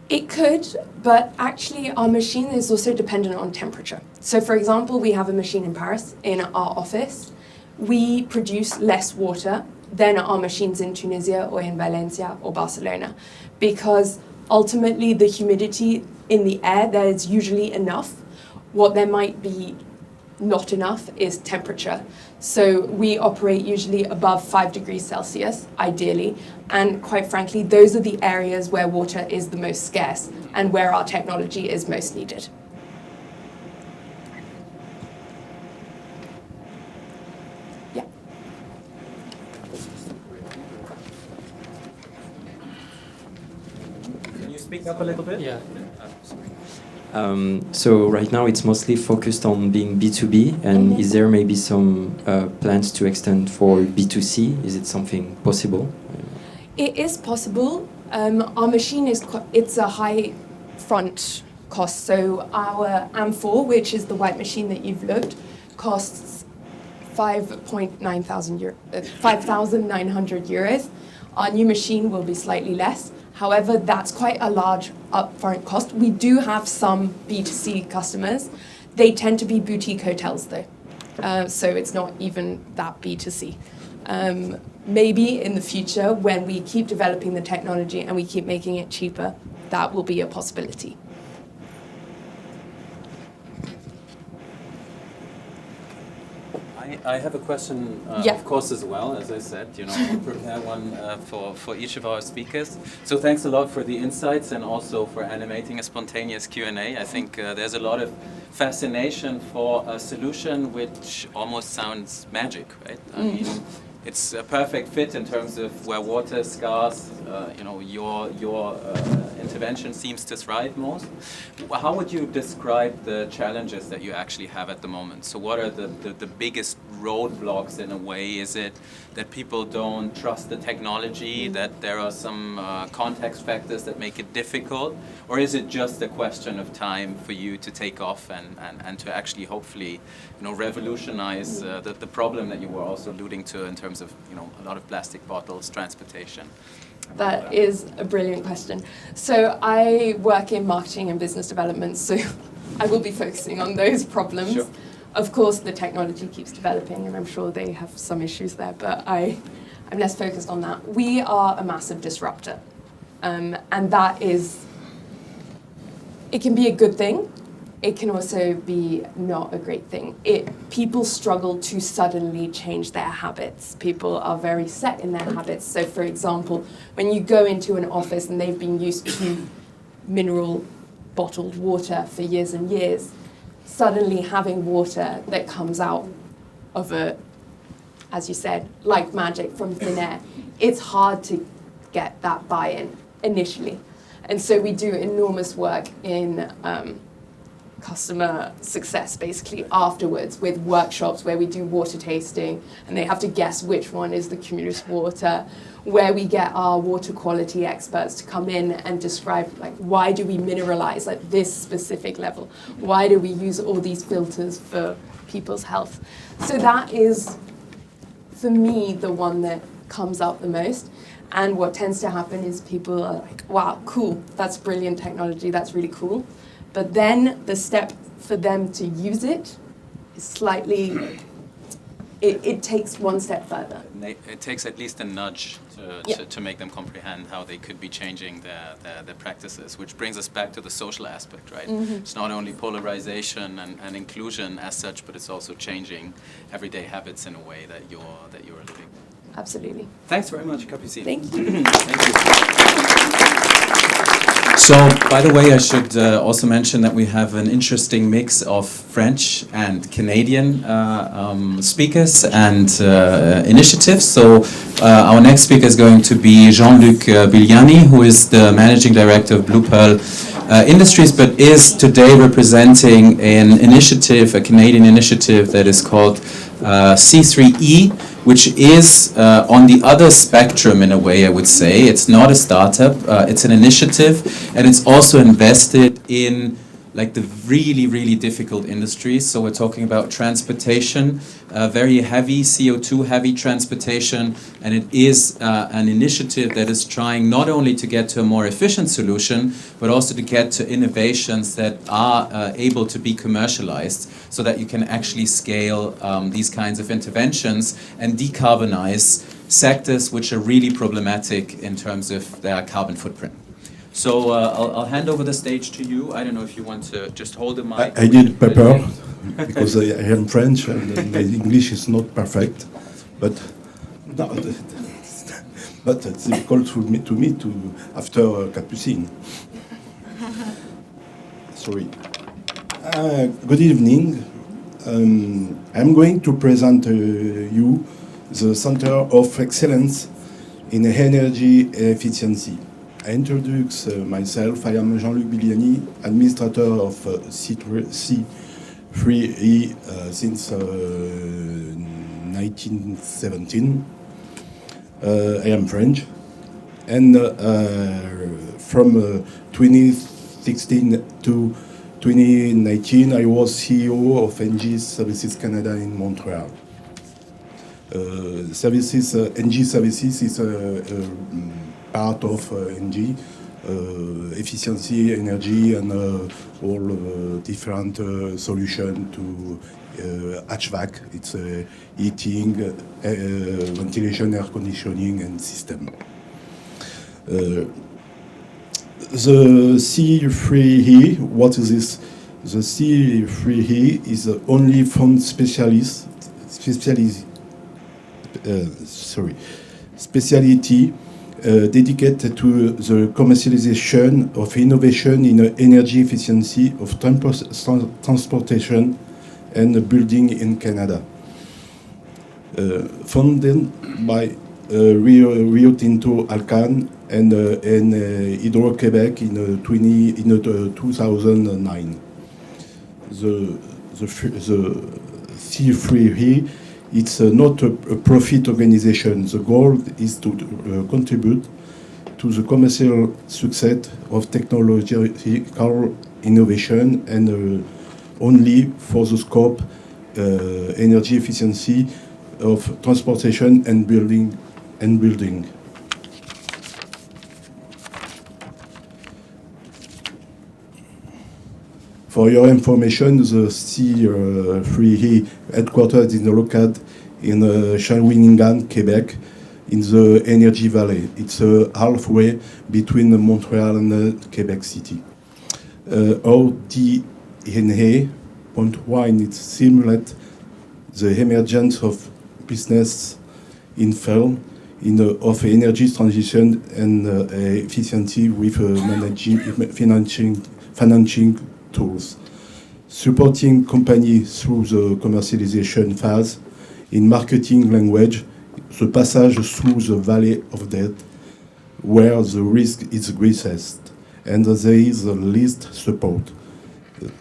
E: It could, but actually our machine is also dependent on temperature. So for example, we have a machine in Paris in our office. We produce less water than our machines in Tunisia or in Valencia or Barcelona, because ultimately the humidity in the air, there is usually enough. What there might be not enough is temperature. So we operate usually above 5 degrees Celsius, ideally, and quite frankly, those are the areas where water is the most scarce and where our technology is most needed. Yeah.
C: Can you speak up a little bit?
G: Yeah.
J: So right now it's mostly focused on being B2B, and is there maybe some plans to extend for B2C? Is it something possible?
E: It is possible. Our machine it's a high front cost. So our AM4, which is the white machine that you've looked, costs 5,900 euros. Our new machine will be slightly less. However, that's quite a large upfront cost. We do have some B2C customers. They tend to be boutique hotels though. So it's not even that B2C. Maybe in the future, when we keep developing the technology and we keep making it cheaper, that will be a possibility.
C: I have a question,
E: Yeah.
C: of course, as well. As I said, we'll prepare one for each of our speakers. So thanks a lot for the insights and also for animating a spontaneous Q&A. I think there's a lot of fascination for a solution which almost sounds magic, right? I mean, it's a perfect fit in terms of where water is scarce. Your intervention seems to thrive most. How would you describe the challenges that you actually have at the moment? So what are the biggest roadblocks in a way? Is it that people don't trust the technology, that there are some context factors that make it difficult? Or is it just a question of time for you to take off and to actually hopefully revolutionize the problem that you were also alluding to in terms of a lot of plastic bottles, transportation?
E: That is a brilliant question. So I work in marketing and business development, so I will be focusing on those problems.
C: Sure.
E: Of course, the technology keeps developing, and I'm sure they have some issues there, but I'm less focused on that. We are a massive disruptor, and that is, it can be a good thing. It can also be not a great thing. People struggle to suddenly change their habits. People are very set in their habits. So for example, when you go into an office and they've been used to mineral bottled water for years and years, suddenly having water that comes out of as you said, like magic from thin air, it's hard to get that buy-in initially. And so we do enormous work in customer success basically afterwards with workshops where we do water tasting and they have to guess which one is the Cumulus water, where we get our water quality experts to come in and describe like why do we mineralize at this specific level, why do we use all these filters for people's health. So that is for me the one that comes up the most. And what tends to happen is people are like, wow, cool, that's brilliant technology, that's really cool. But then the step for them to use it is slightly, it takes one step further.
C: It takes at least a nudge to make them comprehend how they could be changing their practices, which brings us back to the social aspect, right?
E: Mm-hmm.
C: It's not only polarization and inclusion as such, but it's also changing everyday habits in a way that you're living.
E: Absolutely.
C: Thanks very much, Capucine.
E: Thank you.
C: Thank you. So, by the way, I should also mention that we have an interesting mix of French and Canadian speakers and initiatives. So, our next speaker is going to be Jean-Luc Bigliani, who is the Managing Director of Blue Pearl Industries, but is today representing an initiative, a Canadian initiative that is called C3E, which is on the other spectrum in a way, I would say. It's not a startup, it's an initiative, and it's also invested in like the really, really difficult industries. So we're talking about transportation, very heavy, CO2 heavy transportation, and it is an initiative that is trying not only to get to a more efficient solution, but also to get to innovations that are able to be commercialized so that you can actually scale these kinds of interventions and decarbonize sectors which are really problematic in terms of their carbon footprint. So I'll hand over the stage to you. I don't know if you want to just hold the mic.
K: I did prepare because I am French and my English is not perfect, but no, but it's difficult to me after Capucine. Sorry. Good evening. I'm going to present you the Center of Excellence in Energy Efficiency. I introduce myself. I am Jean-Luc Bigliani, administrator of C3E since 1917. I am French, and from 2016 to 2019, I was CEO of NG Services Canada in Montreal. NG Services is a part of NG, efficiency, energy, and all different solutions to HVAC. It's heating, ventilation, air conditioning, and system. The C3E, what is this? The C3E is the only fund specialty dedicated to the commercialization of innovation in energy efficiency of transportation and building in Canada. Funded by Rio Tinto Alcan and Hydro-Québec in 2009. The C3E, it's not a profit organization. The goal is to contribute to the commercial success of technological innovation and only for the scope energy efficiency of transportation and building. For your information, the C3E headquarters is located in Shawinigan, Quebec, in the Energy Valley. It's halfway between Montreal and Quebec City. Our DNA, point one, it simulates the emergence of business in field of energy transition and efficiency with financing tools, supporting companies through the commercialization phase. In marketing language, the passage through the valley of death, where the risk is greatest and there is the least support.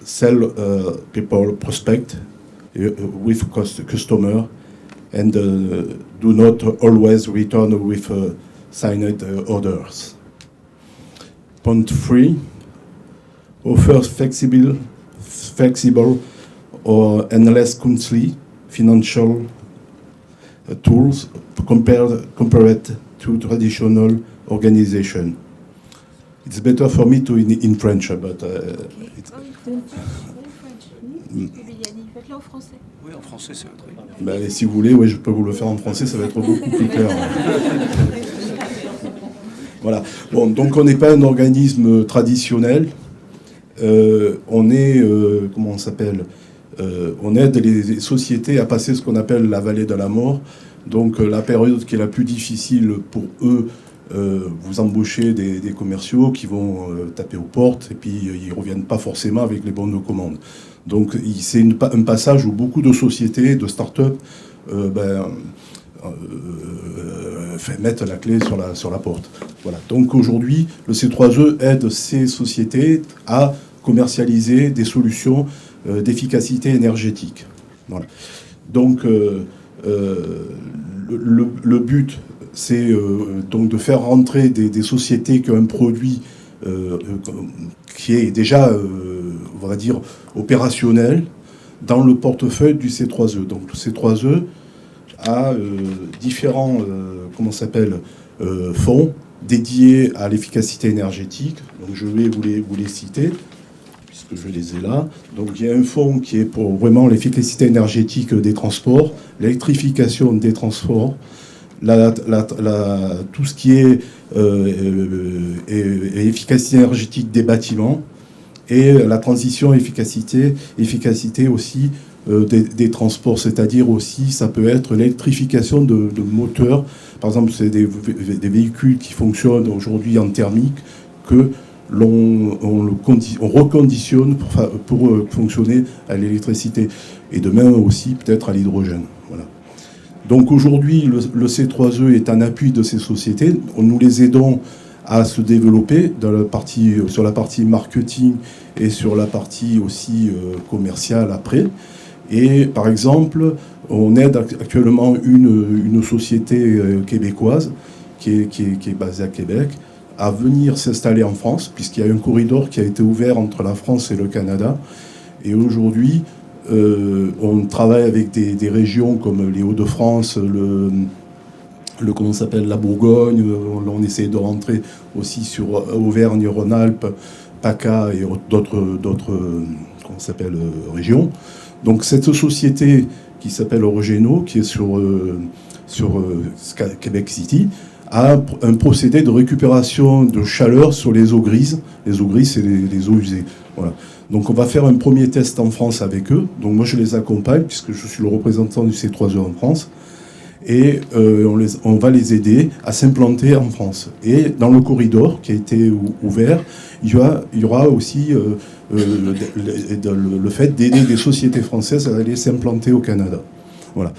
K: Sell people prospect with customer and do not always return with signed orders. Point 3, offer flexible or less costly financial tools compared to traditional organization. It's better for me to in French, but it's...
L: Faites-le en français.
M: Oui, en français, c'est très bien.
K: Ben, si vous voulez, oui, je peux vous le faire en français, ça va être beaucoup plus clair. Voilà. Bon, donc on n'est pas un organisme traditionnel. On est, comment on s'appelle on aide les sociétés à passer ce qu'on appelle la vallée de la mort. Donc la période qui est la plus difficile pour eux, vous embauchez des commerciaux qui vont taper aux portes et puis ils ne reviennent pas forcément avec les bons de commande. Donc c'est un passage où beaucoup de sociétés, de start-up, mettent la clé sur la porte. Voilà. Donc aujourd'hui, le C3E aide ces sociétés à commercialiser des solutions d'efficacité énergétique. Voilà. Donc le but, c'est donc de faire rentrer des sociétés qui ont un produit qui est déjà, on va dire, opérationnel dans le portefeuille du C3E. Donc le C3E a différents fonds dédiés à l'efficacité énergétique. Donc je vais vous les citer, puisque je les ai là. Donc il y a un fonds qui est pour vraiment l'efficacité énergétique des transports, l'électrification des transports, tout ce qui est efficacité énergétique des bâtiments et la transition efficacité aussi des transports, c'est-à-dire aussi ça peut être l'électrification de moteurs. Par exemple, c'est des véhicules qui fonctionnent aujourd'hui en thermique que on reconditionne pour fonctionner à l'électricité et demain aussi peut-être à l'hydrogène. Voilà. Donc aujourd'hui, le C3E est un appui de ces sociétés. Nous les aidons à se développer sur la partie marketing et sur la partie aussi commerciale après. Et par exemple, on aide actuellement une société québécoise qui est basée à Québec à venir s'installer en France, puisqu'il y a un corridor qui a été ouvert entre la France et le Canada. Et aujourd'hui, on travaille avec des régions comme les Hauts-de-France, la Bourgogne. On essaie de rentrer aussi sur Auvergne-Rhône-Alpes, PACA et d'autres régions. Donc cette société qui s'appelle Orogeno, qui est sur Québec City, a un procédé de récupération de chaleur sur les eaux grises. Les eaux grises, c'est les eaux usées. Voilà. Donc on va faire un premier test en France avec eux. Donc moi je les accompagne puisque je suis le représentant du C3E en France. Et on va les aider à s'implanter en France. Et dans le corridor qui a été ouvert, il y aura aussi le fait d'aider des sociétés françaises à aller s'implanter au Canada. Voilà.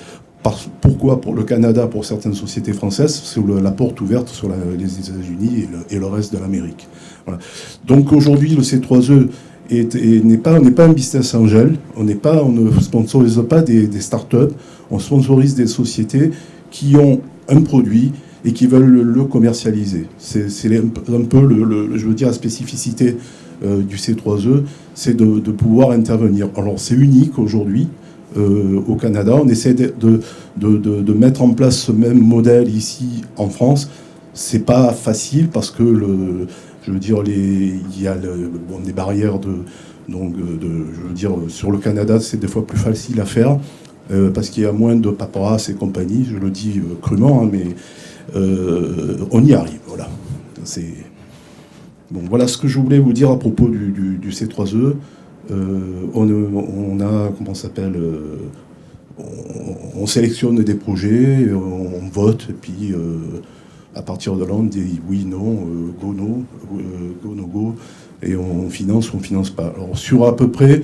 K: Pourquoi pour le Canada, pour certaines sociétés françaises, c'est la porte ouverte sur les États-Unis et le reste de l'Amérique. Voilà. Donc aujourd'hui, le C3E n'est pas un business angel, on ne sponsorise pas des startups, on sponsorise des sociétés qui ont un produit et qui veulent le commercialiser. C'est un peu, je veux dire, la spécificité du C3E, c'est de pouvoir intervenir. Alors c'est unique aujourd'hui au Canada, on essaie de mettre en place ce même modèle ici en France. C'est pas facile parce que je veux dire, il y a des barrières je veux dire, sur le Canada, c'est des fois plus facile à faire parce qu'il y a moins de paperasse et compagnie, je le dis crûment, hein, mais on y arrive, voilà. Bon, voilà ce que je voulais vous dire à propos du C3E. On a, on sélectionne des projets, on vote, et puis à partir de là, on dit oui, non, go, no go. et on finance ou on finance pas. Alors sur à peu près,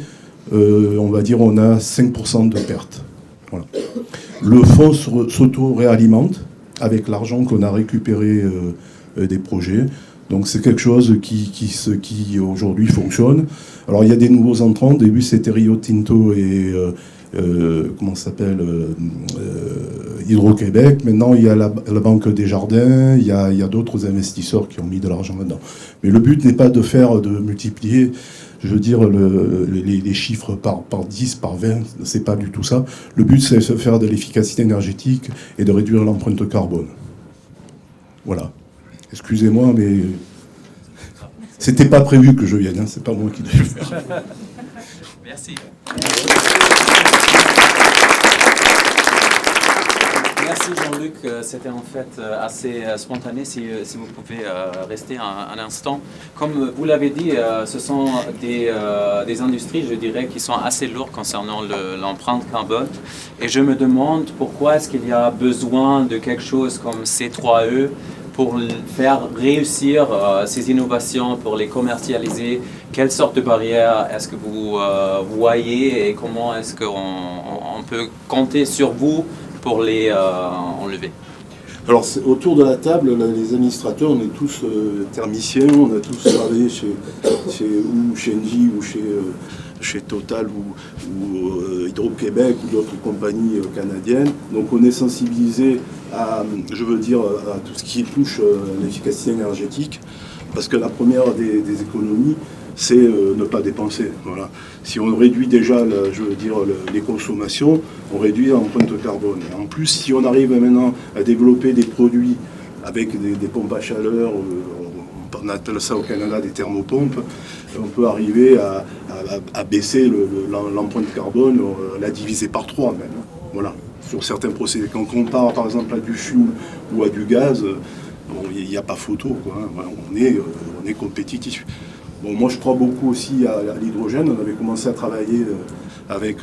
K: on va dire on a 5% de pertes. Voilà. Le fonds s'auto-réalimente avec l'argent qu'on a récupéré des projets. Donc c'est quelque chose qui aujourd'hui fonctionne. Alors il y a des nouveaux entrants. Au début c'était Rio Tinto et comment ça s'appelle Hydro-Québec. Maintenant il y a la Banque des Jardins, il y a d'autres investisseurs qui ont mis de l'argent là-dedans. Mais le but n'est pas de multiplier, je veux dire, les chiffres par 10, par 20, c'est pas du tout ça. Le but c'est de se faire de l'efficacité énergétique et de réduire l'empreinte carbone. Voilà. Excusez-moi, mais c'était pas prévu que je vienne, hein. C'est pas moi qui devais le faire.
C: Merci. Merci Jean-Luc, c'était en fait assez spontané. Si vous pouvez rester un instant. Comme vous l'avez dit, ce sont des industries, je dirais, qui sont assez lourdes concernant l'empreinte carbone. Et je me demande pourquoi est-ce qu'il y a besoin de quelque chose comme C3E pour faire réussir ces innovations, pour les commercialiser. Quelle sorte de barrières est-ce que vous voyez et comment est-ce qu'on peut compter sur vous pour les enlever?
M: Alors autour de la table, les administrateurs, on est tous thermiciens, on a tous travaillé chez Engie ou chez Total ou Hydro-Québec ou d'autres compagnies canadiennes. Donc on est sensibilisé à tout ce qui touche l'efficacité énergétique, parce que la première des économies, c'est ne pas dépenser. Voilà. Si on réduit déjà, les consommations, on réduit l'empreinte carbone. Et en plus, si on arrive maintenant à développer des produits avec des pompes à chaleur, on appelle ça au Canada des thermopompes, on peut arriver à baisser l'empreinte carbone, la diviser par 3 même. Voilà. Sur certains procédés. Quand on compare par exemple à du fioul ou à du gaz, il n'y a pas photo, quoi, hein. Voilà, on est compétitif. Bon, moi je crois beaucoup aussi à l'hydrogène. On avait commencé à travailler avec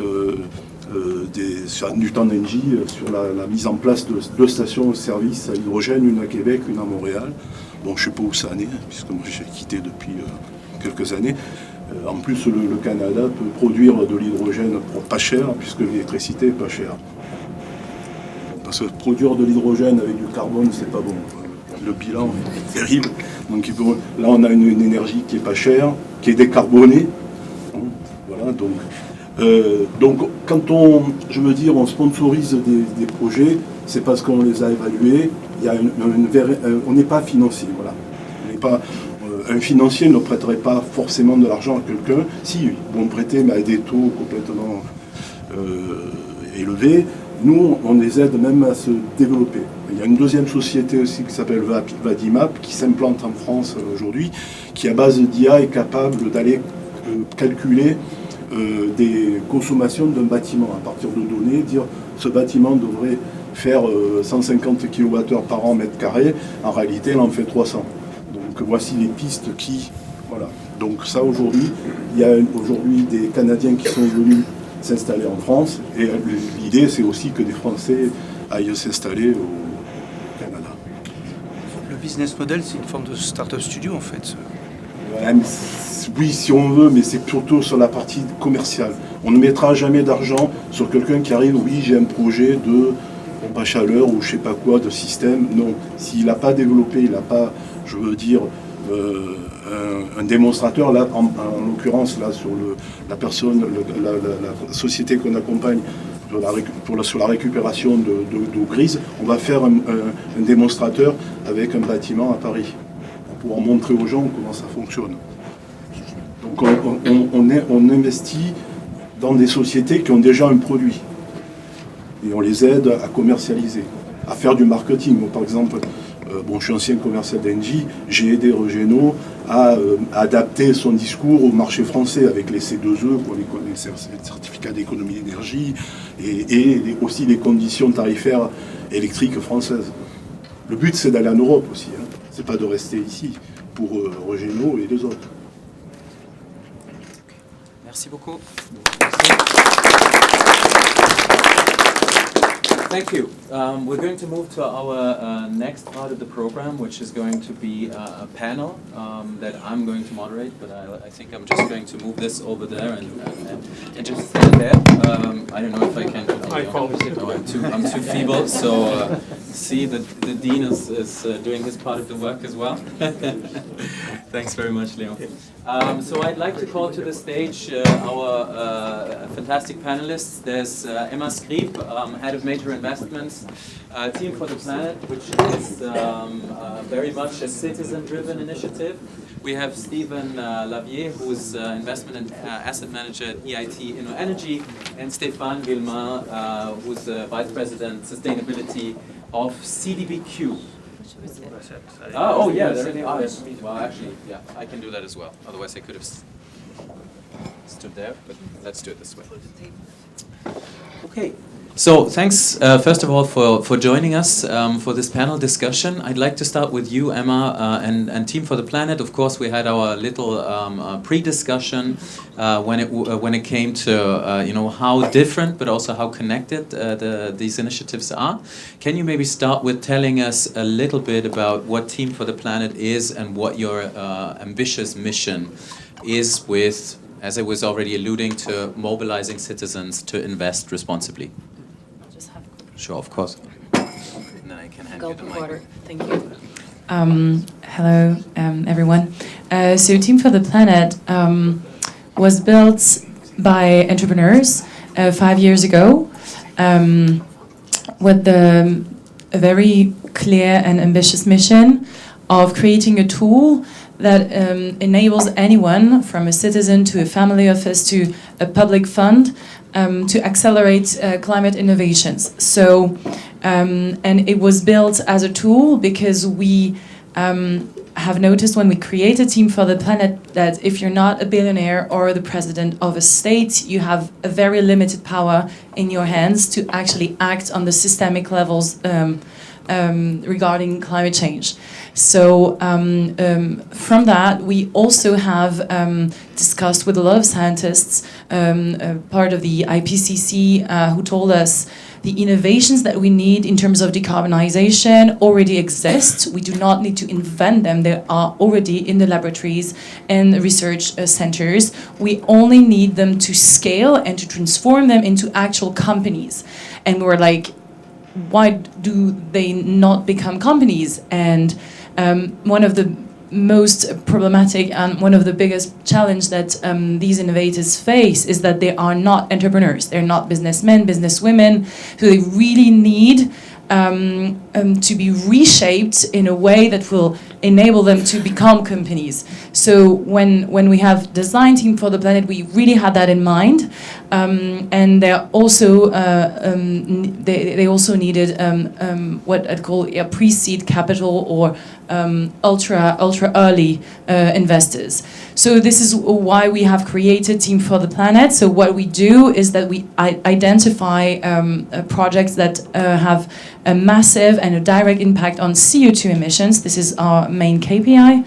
M: du temps d'Engie sur la mise en place de 2 stations-service à hydrogène, une à Québec, une à Montréal. Bon, je ne sais pas où ça en est, puisque moi j'ai quitté depuis quelques années. En plus, le Canada peut produire de l'hydrogène pour pas cher, puisque l'électricité est pas chère. Parce que produire de l'hydrogène avec du carbone, c'est pas bon. Le bilan est terrible. Donc là, on a une énergie qui est pas chère, qui est décarbonée. Voilà, donc quand on sponsorise des projets, c'est parce qu'on les a évalués. On n'est pas financier. Voilà. On n'est pas, un financier ne prêterait pas forcément de l'argent à quelqu'un. Si, ils vont prêter, mais à des taux complètement élevés. Nous, on les aide même à se développer. Il y a une deuxième société aussi qui s'appelle Vadimap, qui s'implante en France aujourd'hui, qui à base d'IA est capable d'aller calculer des consommations d'un bâtiment à partir de données, dire ce bâtiment devrait faire 150 kWh par an mètre carré, en réalité il en fait 300. Donc voici les pistes qui... Voilà. Donc ça aujourd'hui, il y a aujourd'hui des Canadiens qui sont venus s'installer en France, et l'idée c'est aussi que des Français aillent s'installer au Canada.
N: Le business model, c'est une forme de start-up studio en fait.
M: Ouais, oui, si on veut, mais c'est surtout sur la partie commerciale. On ne mettra jamais d'argent sur quelqu'un qui arrive, oui, j'ai un projet de pompe à chaleur ou je sais pas quoi, de système. Non, s'il n'a pas développé, il n'a pas, je veux dire, un démonstrateur, là, en l'occurrence, là, sur la personne, la société qu'on accompagne sur la récupération d'eau grise, on va faire un démonstrateur avec un bâtiment à Paris, pour pouvoir montrer aux gens comment ça fonctionne. Donc on investit dans des sociétés qui ont déjà un produit, et on les aide à commercialiser, à faire du marketing. Moi, par exemple, je suis ancien commercial d'Engie, j'ai aidé Renault à adapter son discours au marché français avec les C2E, pour les certificats d'économie d'énergie, et aussi les conditions tarifaires électriques françaises. Le but, c'est d'aller en Europe aussi, hein. C'est pas de rester ici pour Renault et les autres.
C: Okay. Merci beaucoup. Thank you. We're going to move to our next part of the program, which is going to be a panel that I'm going to moderate, but I think I'm just going to move this over there and just stand there. I don't know if I can. No, I'm too feeble, so see the dean is doing his part of the work as well. Thanks very much, Leo. So I'd like to call to the stage our fantastic panelists. There's Emma Skriep, Head of Major Investments, Team for the Planet, which is very much a citizen-driven initiative. We have Stephen Lavier, who's investment and asset manager at EIT InnoEnergy, and Stéphane Villemain, who's Vice President Sustainability of CDBQ. Oh yeah, there it is. Well, actually, yeah, I can do that as well. Otherwise, I could have stood there, but let's do it this way. Okay. So thanks, first of all, for joining us for this panel discussion. I'd like to start with you, Emma, and Team for the Planet. Of course, we had our little pre-discussion when it came to how different, but also how connected these initiatives are. Can you maybe start with telling us a little bit about what Team for the Planet is and what your ambitious mission is with, as I was already alluding to, mobilizing citizens to invest responsibly? Sure, of course. And then I can hand you the mic.
O: Water. Thank you. Hello, everyone. So Team for the Planet was built by entrepreneurs 5 years ago with a very clear and ambitious mission of creating a tool that enables anyone, from a citizen to a family office to a public fund, to accelerate climate innovations. So, and it was built as a tool because we have noticed when we created Team for the Planet that if you're not a billionaire or the president of a state, you have a very limited power in your hands to actually act on the systemic levels regarding climate change. So from that, we also have discussed with a lot of scientists, part of the IPCC, who told us the innovations that we need in terms of decarbonization already exist. We do not need to invent them. They are already in the laboratories and research centers. We only need them to scale and to transform them into actual companies. And we're like, why do they not become companies? And one of the most problematic and one of the biggest challenge that these innovators face is that they are not entrepreneurs. They're not businessmen, businesswomen, so they really need to be reshaped in a way that will enable them to become companies. So when we have designed Team for the Planet, we really had that in mind, and they also they also needed what I'd call a pre-seed capital or ultra early investors. So this is why we have created Team for the Planet. So what we do is that we identify projects that have a massive and a direct impact on CO2 emissions. This is our main KPI.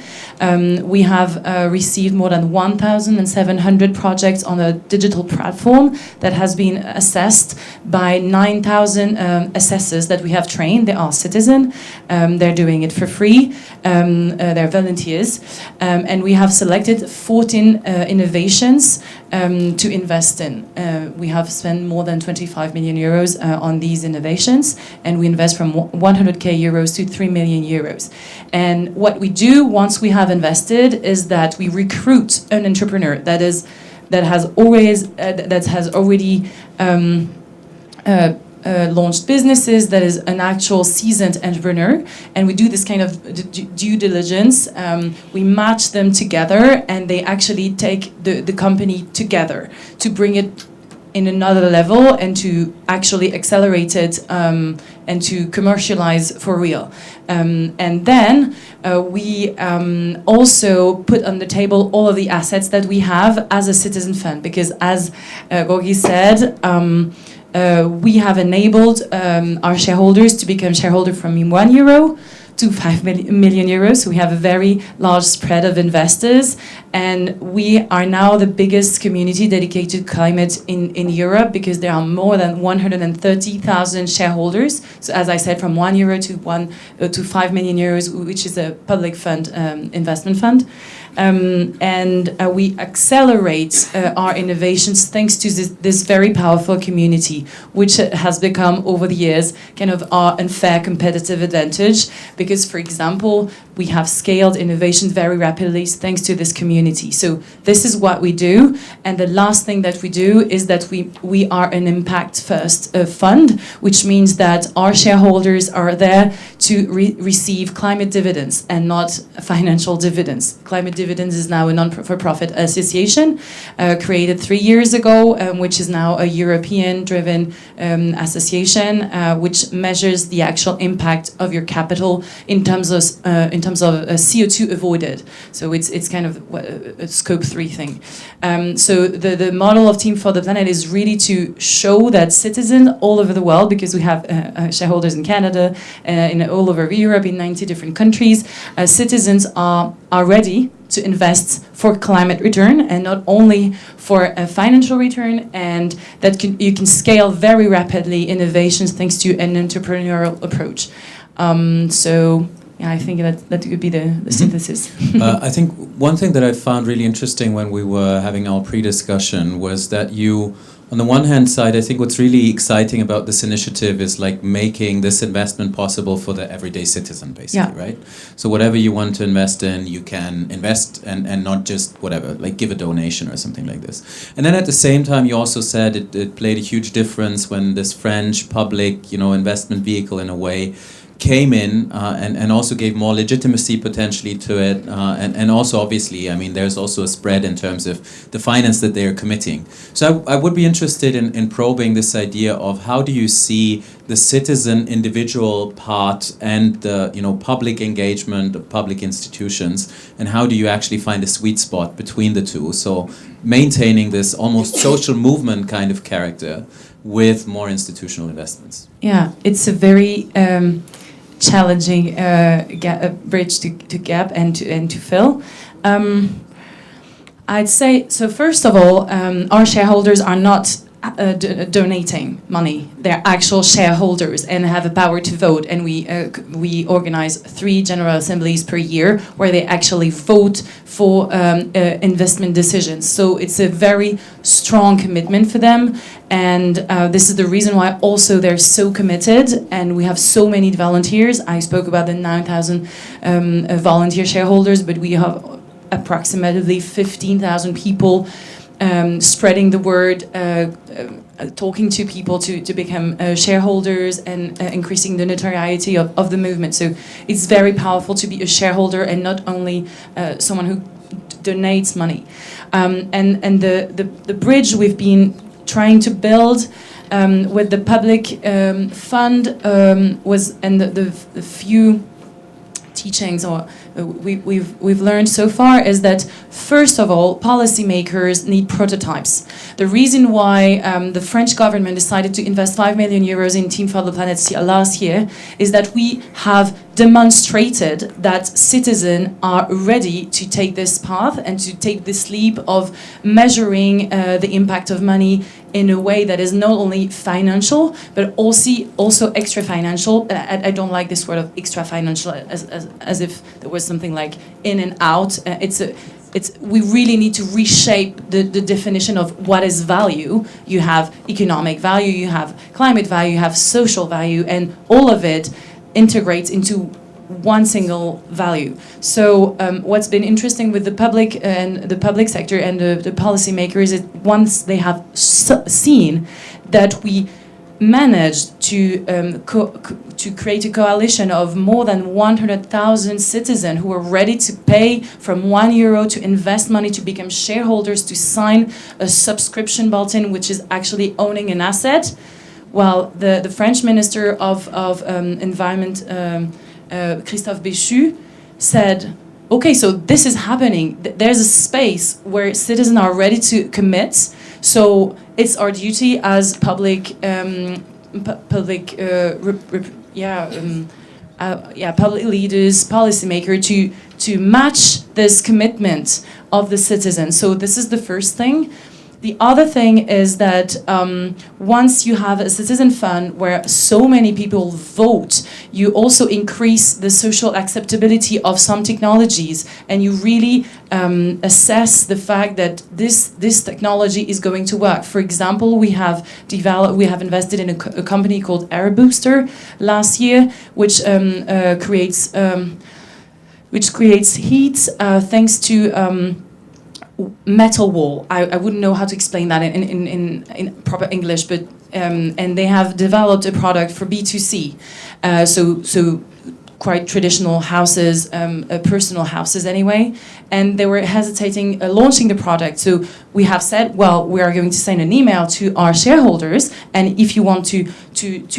O: We have received more than 1,700 projects on a digital platform that has been assessed by 9,000 assessors that we have trained. They are citizens. They're doing it for free. They're volunteers. And we have selected 14 innovations to invest in. We have spent more than 25 million euros on these innovations, and we invest from 100k euros to 3 million euros. And what we do once we have invested is that we recruit an entrepreneur that has already launched businesses, that is an actual seasoned entrepreneur, and we do this kind of due diligence. We match them together, and they actually take the company together to bring it in another level and to actually accelerate it and to commercialize for real. And then we also put on the table all of the assets that we have as a citizen fund, because as Gorgi said, we have enabled our shareholders to become shareholders from €1 to to 5 million euros. So we have a very large spread of investors, and we are now the biggest community dedicated to climate in Europe, because there are more than 130,000 shareholders. So as I said, from €1 to 5 million euros, which is a public fund, investment fund. We accelerate our innovations thanks to this very powerful community, which has become over the years kind of our unfair competitive advantage, because, for example, we have scaled innovation very rapidly thanks to this community. So this is what we do. And the last thing that we do is that we are an impact first fund, which means that our shareholders are there to receive climate dividends and not financial dividends. Climate Dividends is now a non-for-profit association created 3 years ago, which is now a European-driven association, which measures the actual impact of your capital in terms of CO2 avoided. So it's kind of a scope 3 thing. So the model of Team for the Planet is really to show that citizens all over the world, because we have shareholders in Canada, all over Europe, in 90 different countries, citizens are ready to invest for climate return, and not only for a financial return, and that you can scale very rapidly innovations thanks to an entrepreneurial approach. So yeah, I think that would be the synthesis.
C: I think one thing that I found really interesting when we were having our pre-discussion was that you, on the one hand side, I think what's really exciting about this initiative is like making this investment possible for the everyday citizen, basically, right? So whatever you want to invest in, you can invest and not just whatever, like give a donation or something like this. And then at the same time, you also said it played a huge difference when this French public, investment vehicle in a way came in and also gave more legitimacy potentially to it, and also obviously, I mean, there's also a spread in terms of the finance that they are committing. So I would be interested in probing this idea of how do you see the citizen individual part and the public engagement of public institutions, and how do you actually find a sweet spot between the two? So maintaining this almost social movement kind of character with more institutional investments.
O: Yeah, it's a very challenging bridge to gap and to fill. I'd say, so first of all, our shareholders are not donating money. They're actual shareholders and have the power to vote. And we organize 3 general assemblies per year where they actually vote for investment decisions. So it's a very strong commitment for them. And this is the reason why also they're so committed. And we have so many volunteers. I spoke about the 9,000 volunteer shareholders, but we have approximately 15,000 people spreading the word, talking to people to become shareholders, and increasing the notoriety of the movement. So it's very powerful to be a shareholder and not only someone who donates money. And the bridge we've been trying to build with the public fund was, and the few teachings or we've learned so far, is that first of all, policymakers need prototypes. The reason why the French government decided to invest 5 million euros in Team for the Planet last year is that we have demonstrated that citizens are ready to take this path and to take this leap of measuring the impact of money in a way that is not only financial, but also extra financial. I don't like this word of extra financial as if there was something like in and out. We really need to reshape the definition of what is value. You have economic value, you have climate value, you have social value, and all of it integrates into one single value. So what's been interesting with the public and the public sector and the policymakers is once they have seen that we managed to create a coalition of more than 100,000 citizens who are ready to pay from €1 to invest money, to become shareholders, to sign a subscription button, which is actually owning an asset. Well, the French Minister of Environment, Christophe Béchu, said, okay, so this is happening. There's a space where citizens are ready to commit. So it's our duty as public leaders, policymakers to match this commitment of the citizens. So this is the first thing. The other thing is that once you have a citizen fund where so many people vote, you also increase the social acceptability of some technologies, and you really assess the fact that this technology is going to work. For example, we have invested in a company called Air Booster last year, which creates heat thanks to metal wall. I wouldn't know how to explain that in proper English, but and they have developed a product for B2C, so quite traditional houses, personal houses anyway, and they were hesitating launching the product. So we have said, well, we are going to send an email to our shareholders, and if you want to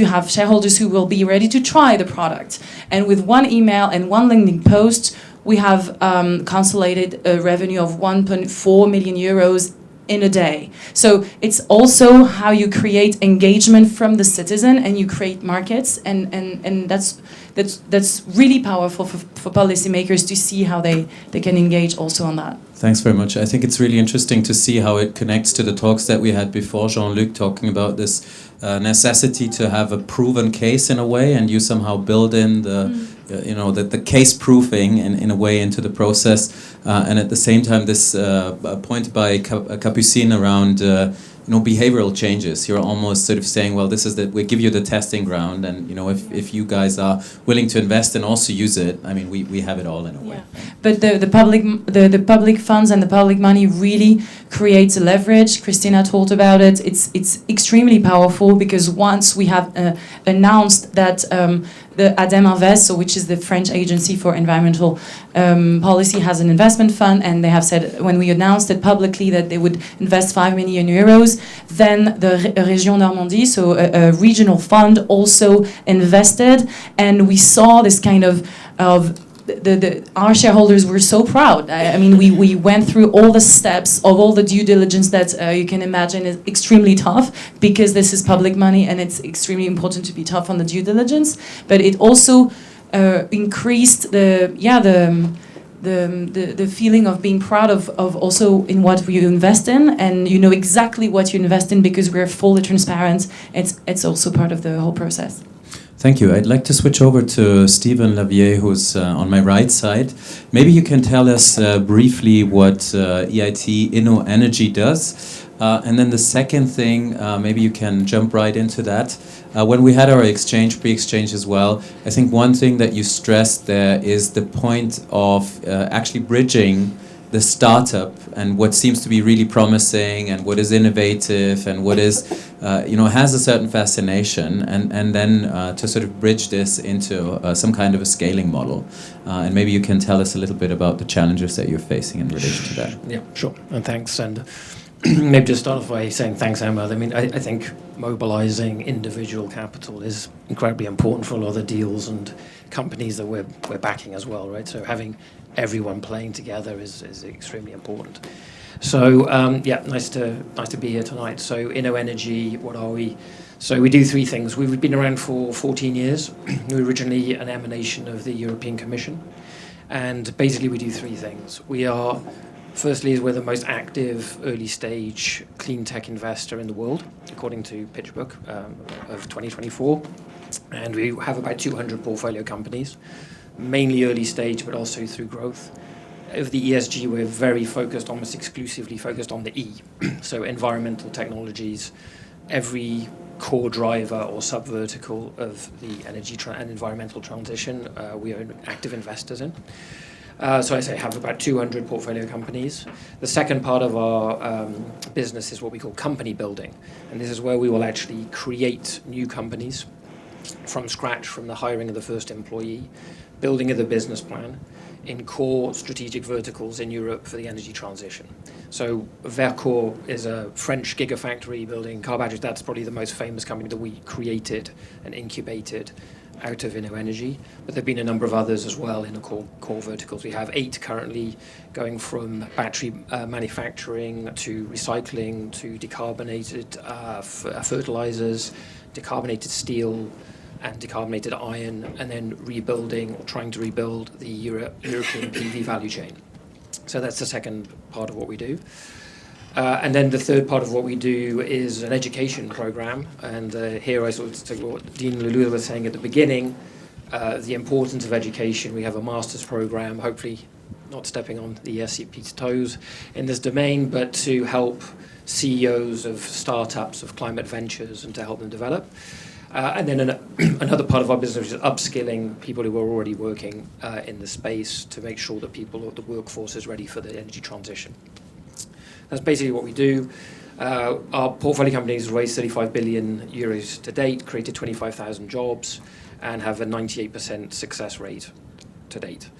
O: have shareholders who will be ready to try the product, and with one email and one LinkedIn post, we have consolidated a revenue of 1.4 million euros in a day. So it's also how you create engagement from the citizen, and you create markets, and that's really powerful for policymakers to see how they can engage also on that.
C: Thanks very much. I think it's really interesting to see how it connects to the talks that we had before, Jean-Luc talking about this necessity to have a proven case in a way, and you somehow build in the case proofing in a way into the process, and at the same time this point by Capucine around behavioral changes. You're almost sort of saying, well, this is we give you the testing ground, and if you guys are willing to invest and also use it, I mean, we have it all in a way.
O: But the public funds and the public money really creates a leverage. Christina talked about it. It's extremely powerful, because once we have announced that the ADEME Invest, so which is the French agency for environmental policy, has an investment fund, and they have said, when we announced it publicly that they would invest 5 million euros, then the Région Normandie, so a regional fund, also invested, and we saw this kind of our shareholders were so proud. I mean, we went through all the steps of all the due diligence that you can imagine is extremely tough, because this is public money and it's extremely important to be tough on the due diligence. But it also increased the feeling of being proud of also in what you invest in, and you know exactly what you invest in because we're fully transparent. It's also part of the whole process.
C: Thank you. I'd like to switch over to Stephen Lavier, who's on my right side. Maybe you can tell us briefly what EIT InnoEnergy does. And then the second thing, maybe you can jump right into that. When we had our pre-exchange as well, I think one thing that you stressed there is the point of actually bridging the startup and what seems to be really promising and what is innovative and what is, has a certain fascination, and then to sort of bridge this into some kind of a scaling model. And maybe you can tell us a little bit about the challenges that you're facing in relation to that.
P: Yeah, sure. And thanks. And maybe just start off by saying thanks, Emma. I mean, I think mobilizing individual capital is incredibly important for a lot of the deals and companies that we're backing as well, right? So having everyone playing together is extremely important. So nice to be here tonight. So InnoEnergy, what are we? So we do three things. We've been around for 14 years. We're originally an emanation of the European Commission, and basically we do three things. Firstly, we're the most active early stage clean tech investor in the world, according to PitchBook of 2024. And we have about 200 portfolio companies, mainly early stage, but also through growth. Of the ESG, we're very focused, almost exclusively focused on the E. So environmental technologies, every core driver or sub-vertical of the energy and environmental transition, we are active investors in. So I say have about 200 portfolio companies. The second part of our business is what we call company building. And this is where we will actually create new companies from scratch, from the hiring of the first employee, building of the business plan in core strategic verticals in Europe for the energy transition. So Verkor is a French gigafactory building car batteries. That's probably the most famous company that we created and incubated out of InnoEnergy, but there have been a number of others as well in the core verticals. We have 8 currently, going from battery manufacturing to recycling to decarbonated fertilizers, decarbonated steel, and decarbonated iron, and then rebuilding or trying to rebuild the European PV value chain. So that's the second part of what we do. And then the third part of what we do is an education program. And here I sort of take what Dean Lulu was saying at the beginning, the importance of education. We have a master's program, hopefully not stepping on the ESCP's toes in this domain, but to help CEOs of startups, of climate ventures, and to help them develop. And then another part of our business is upskilling people who are already working in the space to make sure that the workforce is ready for the energy transition. That's basically what we do. Our portfolio companies raised 35 billion euros to date, created 25,000 jobs, and have a 98% success rate to date.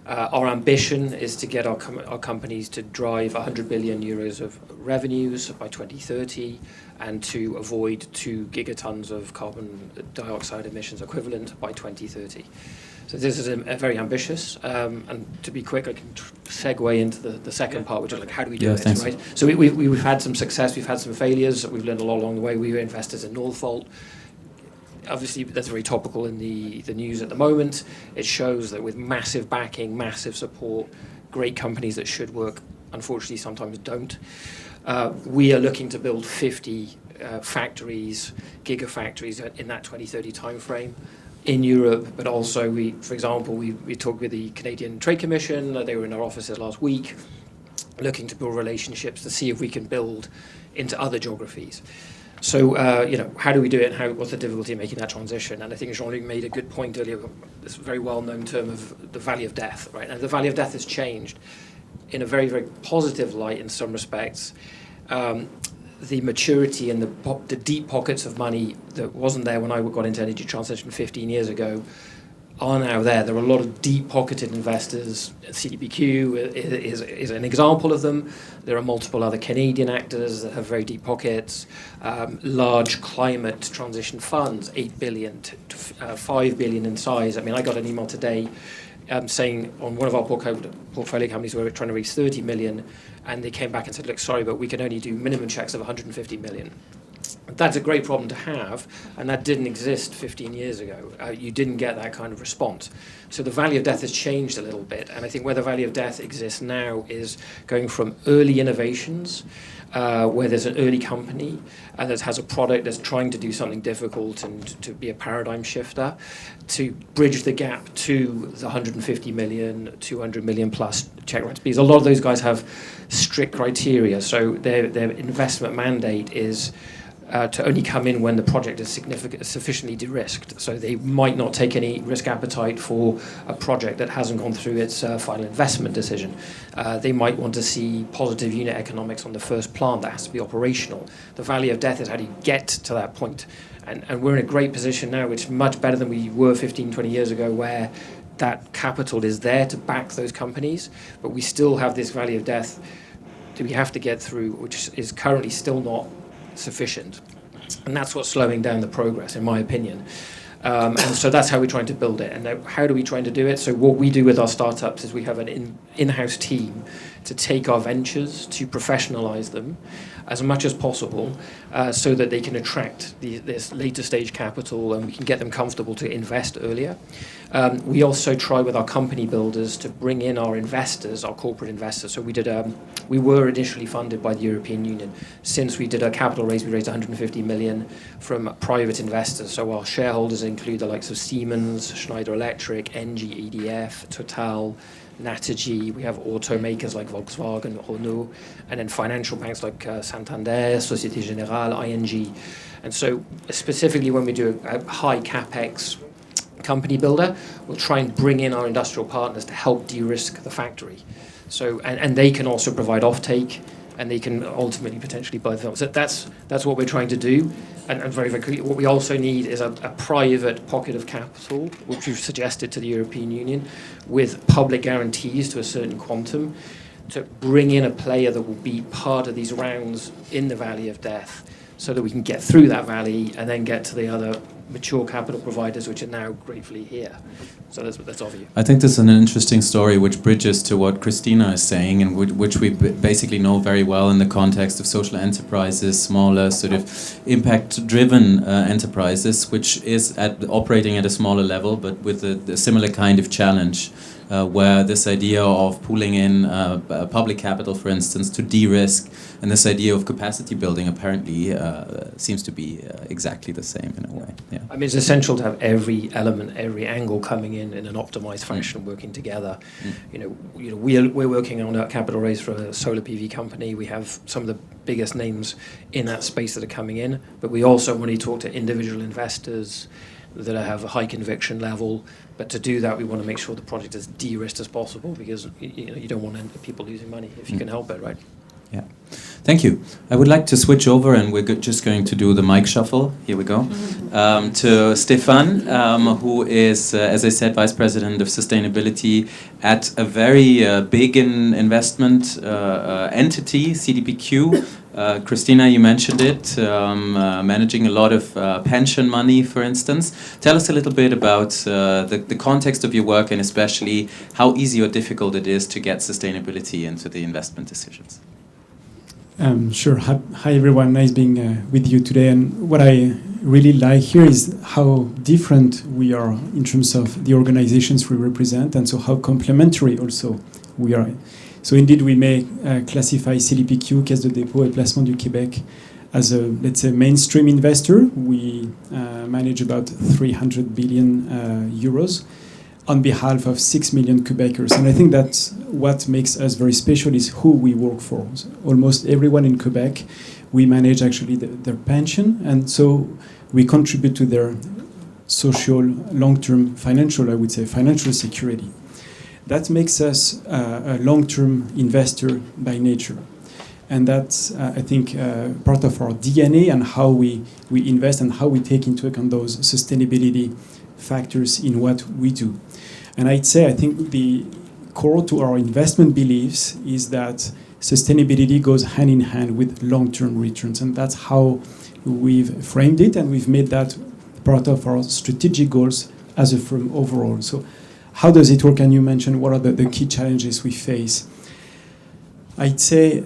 P: Our ambition is to get our companies to drive 100 billion euros of revenues by 2030 and to avoid 2 gigatons of carbon dioxide emissions equivalent by 2030. So this is a very ambitious. And to be quick, I can segue into the second part, which is like, how do we do it, right? So we've had some success, we've had some failures, we've learned a lot along the way. We were investors in Northvolt. Obviously, that's very topical in the news at the moment. It shows that with massive backing, massive support, great companies that should work, unfortunately, sometimes don't. We are looking to build 50 factories, gigafactories in that 2030 timeframe in Europe, but also for example, we talked with the Canadian Trade Commission. They were in our offices last week, looking to build relationships to see if we can build into other geographies. So, how do we do it, and what's the difficulty in making that transition? And I think Jean-Luc made a good point earlier, this very well-known term of the valley of death, right? And the valley of death has changed in a very, very positive light in some respects. The maturity and the deep pockets of money that wasn't there when I got into energy transition 15 years ago are now there. There are a lot of deep-pocketed investors. CDPQ is an example of them. There are multiple other Canadian actors that have very deep pockets. Large climate transition funds, 8 billion to 5 billion in size. I mean, I got an email today saying on one of our portfolio companies we were trying to raise 30 million, and they came back and said, look, sorry, but we can only do minimum checks of 150 million. That's a great problem to have, and that didn't exist 15 years ago. You didn't get that kind of response. So the valley of death has changed a little bit, and I think where the valley of death exists now is going from early innovations, where there's an early company and that has a product that's trying to do something difficult and to be a paradigm shifter, to bridge the gap to the 150 million, 200 million plus check rates. Because a lot of those guys have strict criteria, so their investment mandate is to only come in when the project is sufficiently de-risked. So they might not take any risk appetite for a project that hasn't gone through its final investment decision. They might want to see positive unit economics on the first plant that has to be operational. The valley of death is how do you get to that point. And we're in a great position now, which is much better than we were 15, 20 years ago, where that capital is there to back those companies, but we still have this valley of death that we have to get through, which is currently still not sufficient, and that's what's slowing down the progress, in my opinion. And so that's how we're trying to build it. And how do we try to do it? So what we do with our startups is we have an in-house team to take our ventures, to professionalize them as much as possible, so that they can attract this later stage capital and we can get them comfortable to invest earlier. We also try with our company builders to bring in our investors, our corporate investors. So we were initially funded by the European Union. Since we did our capital raise, we raised 150 million from private investors. So our shareholders include the likes of Siemens, Schneider Electric, ENGIE, EDF, Total, Naturgy. We have automakers like Volkswagen, Renault, and then financial banks like Santander, Société Générale, ING. And so specifically when we do a high capex company builder, we'll try and bring in our industrial partners to help de-risk the factory. So and they can also provide offtake, and they can ultimately potentially buy them. So that's what we're trying to do. And very, very quickly, what we also need is a private pocket of capital, which we've suggested to the European Union, with public guarantees to a certain quantum, to bring in a player that will be part of these rounds in the valley of death, so that we can get through that valley and then get to the other mature capital providers which are now gratefully here. So that's of you.
C: I think this is an interesting story which bridges to what Christina is saying, and which we basically know very well in the context of social enterprises, smaller sort of impact-driven enterprises, which is operating at a smaller level, but with a similar kind of challenge. Where this idea of pooling in public capital, for instance, to de-risk, and this idea of capacity building apparently seems to be exactly the same in a way. Yeah.
P: I mean, it's essential to have every element, every angle coming in an optimized fashion, working together. You know, we're working on a capital raise for a solar PV company. We have some of the biggest names in that space that are coming in, but we also want to talk to individual investors that have a high conviction level. But to do that, we want to make sure the project is de-risked as possible, because you don't want people losing money if you can help it, right?
C: Yeah. Thank you. I would like to switch over, and we're just going to do the mic shuffle. Here we go. To Stefan, who is, as I said, Vice President of Sustainability at a very big investment entity, CDPQ. Christina, you mentioned it, managing a lot of pension money, for instance. Tell us a little bit about the context of your work, and especially how easy or difficult it is to get sustainability into the investment decisions.
Q: Sure. Hi, everyone. Nice being with you today. And what I really like here is how different we are in terms of the organizations we represent, and so how complementary also we are. So indeed, we may classify CDPQ, Caisse de dépôt et placement du Québec, as a, let's say, mainstream investor. We manage about 300 billion euros on behalf of 6 million Quebecers. And I think that's what makes us very special, is who we work for. So almost everyone in Quebec, we manage actually their pension, and so we contribute to their social, long-term financial, I would say, financial security. That makes us a long-term investor by nature. And that's, I think, part of our DNA and how we invest and how we take into account those sustainability factors in what we do. And I'd say, I think the core to our investment beliefs is that sustainability goes hand in hand with long-term returns. And that's how we've framed it, and we've made that part of our strategic goals as a firm overall. So how does it work? And you mentioned what are the key challenges we face. I'd say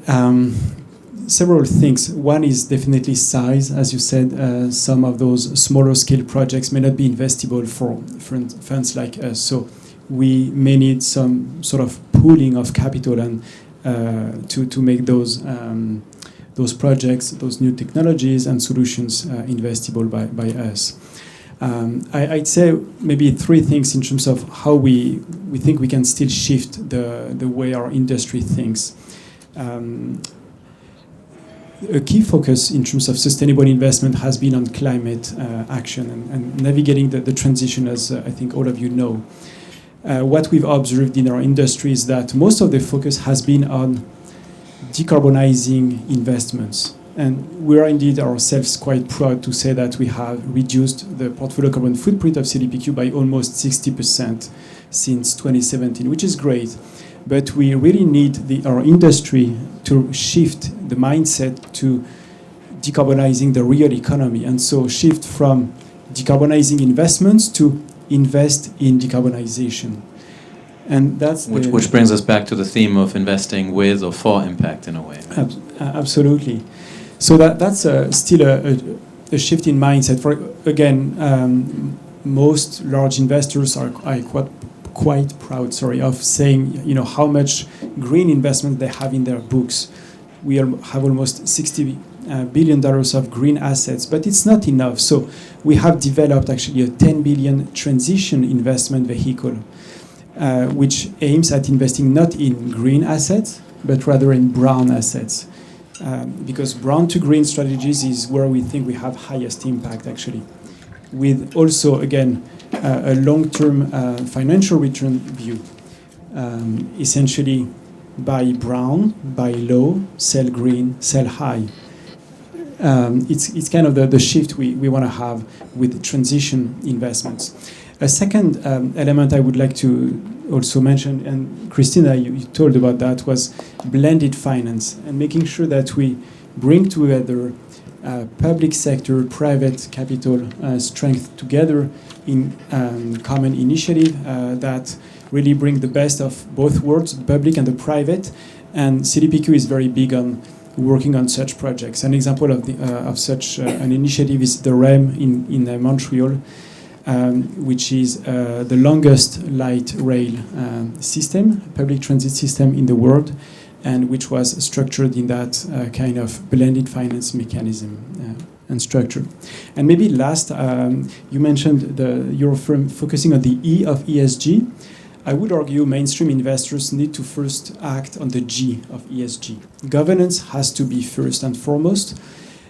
Q: several things. One is definitely size. As you said, some of those smaller scale projects may not be investable for funds like us. So we may need some sort of pooling of capital and to make those projects, those new technologies and solutions investable by us. I'd say maybe three things in terms of how we think we can still shift the way our industry thinks. A key focus in terms of sustainable investment has been on climate action and navigating the transition, as I think all of you know. What we've observed in our industry is that most of the focus has been on decarbonizing investments. And we are indeed ourselves quite proud to say that we have reduced the portfolio carbon footprint of CDPQ by almost 60% since 2017, which is great. But we really need our industry to shift the mindset to decarbonizing the real economy, and so shift from decarbonizing investments to invest in decarbonization. And that's
C: which brings us back to the theme of investing with or for impact in a way.
Q: Absolutely. So that's still a shift in mindset. For again, most large investors are quite proud, of saying how much green investment they have in their books. We have almost $60 billion of green assets, but it's not enough. So we have developed actually a $10 billion transition investment vehicle, which aims at investing not in green assets, but rather in brown assets. Because brown to green strategies is where we think we have highest impact, actually. With also, again, a long-term financial return view. Essentially, buy brown, buy low, sell green, sell high. It's kind of the shift we want to have with transition investments. A second element I would like to also mention, and Christina, you told about that, was blended finance and making sure that we bring together public sector, private capital strength together in common initiative that really bring the best of both worlds, the public and the private. And CDPQ is very big on working on such projects. An example of such an initiative is the REM in Montreal, which is the longest light rail system, public transit system in the world, and which was structured in that kind of blended finance mechanism and structure. And maybe last, you mentioned your firm focusing on the E of ESG. I would argue mainstream investors need to first act on the G of ESG. Governance has to be first and foremost.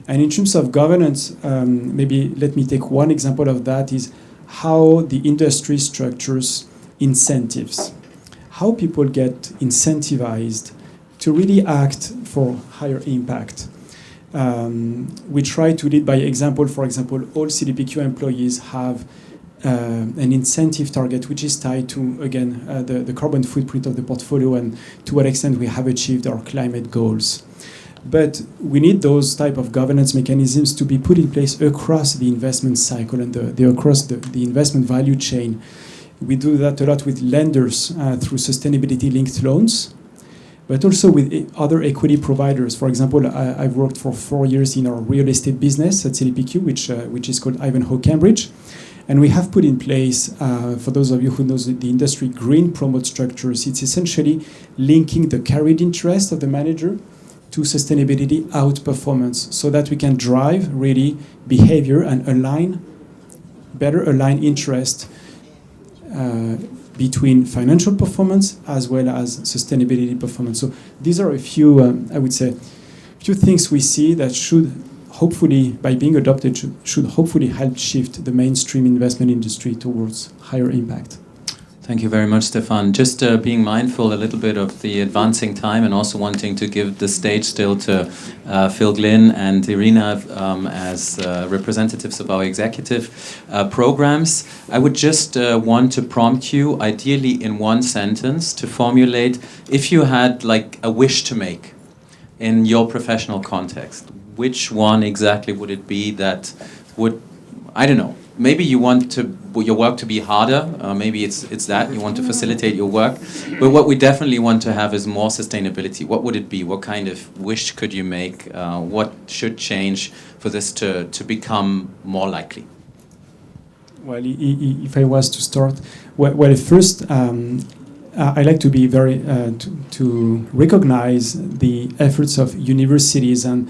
Q: And in terms of governance, maybe let me take one example of that is how the industry structures incentives. How people get incentivized to really act for higher impact. We try to lead by example. For example, all CDPQ employees have an incentive target which is tied to, again, the carbon footprint of the portfolio and to what extent we have achieved our climate goals. But we need those type of governance mechanisms to be put in place across the investment cycle and across the investment value chain. We do that a lot with lenders through sustainability-linked loans, but also with other equity providers. For example, I've worked for 4 years in our real estate business at CDPQ, which is called Ivanhoe Cambridge. And we have put in place, for those of you who know the industry, green promote structures. It's essentially linking the carried interest of the manager to sustainability outperformance so that we can drive really behavior and better align interest between financial performance as well as sustainability performance. So these are a few, I would say, few things we see that should hopefully, by being adopted, should hopefully help shift the mainstream investment industry towards higher impact.
C: Thank you very much, Stefan. Just being mindful a little bit of the advancing time and also wanting to give the stage still to Phil Glynn and Irina as representatives of our executive programs. I would just want to prompt you, ideally in one sentence, to formulate if you had like a wish to make in your professional context. Which one exactly would it be that would, I don't know, maybe you want your work to be harder, maybe it's that, you want to facilitate your work, but what we definitely want to have is more sustainability. What would it be? What kind of wish could you make? What should change for this to become more likely?
Q: Well, if I was to start, well first, I like to be very, to recognize the efforts of universities, and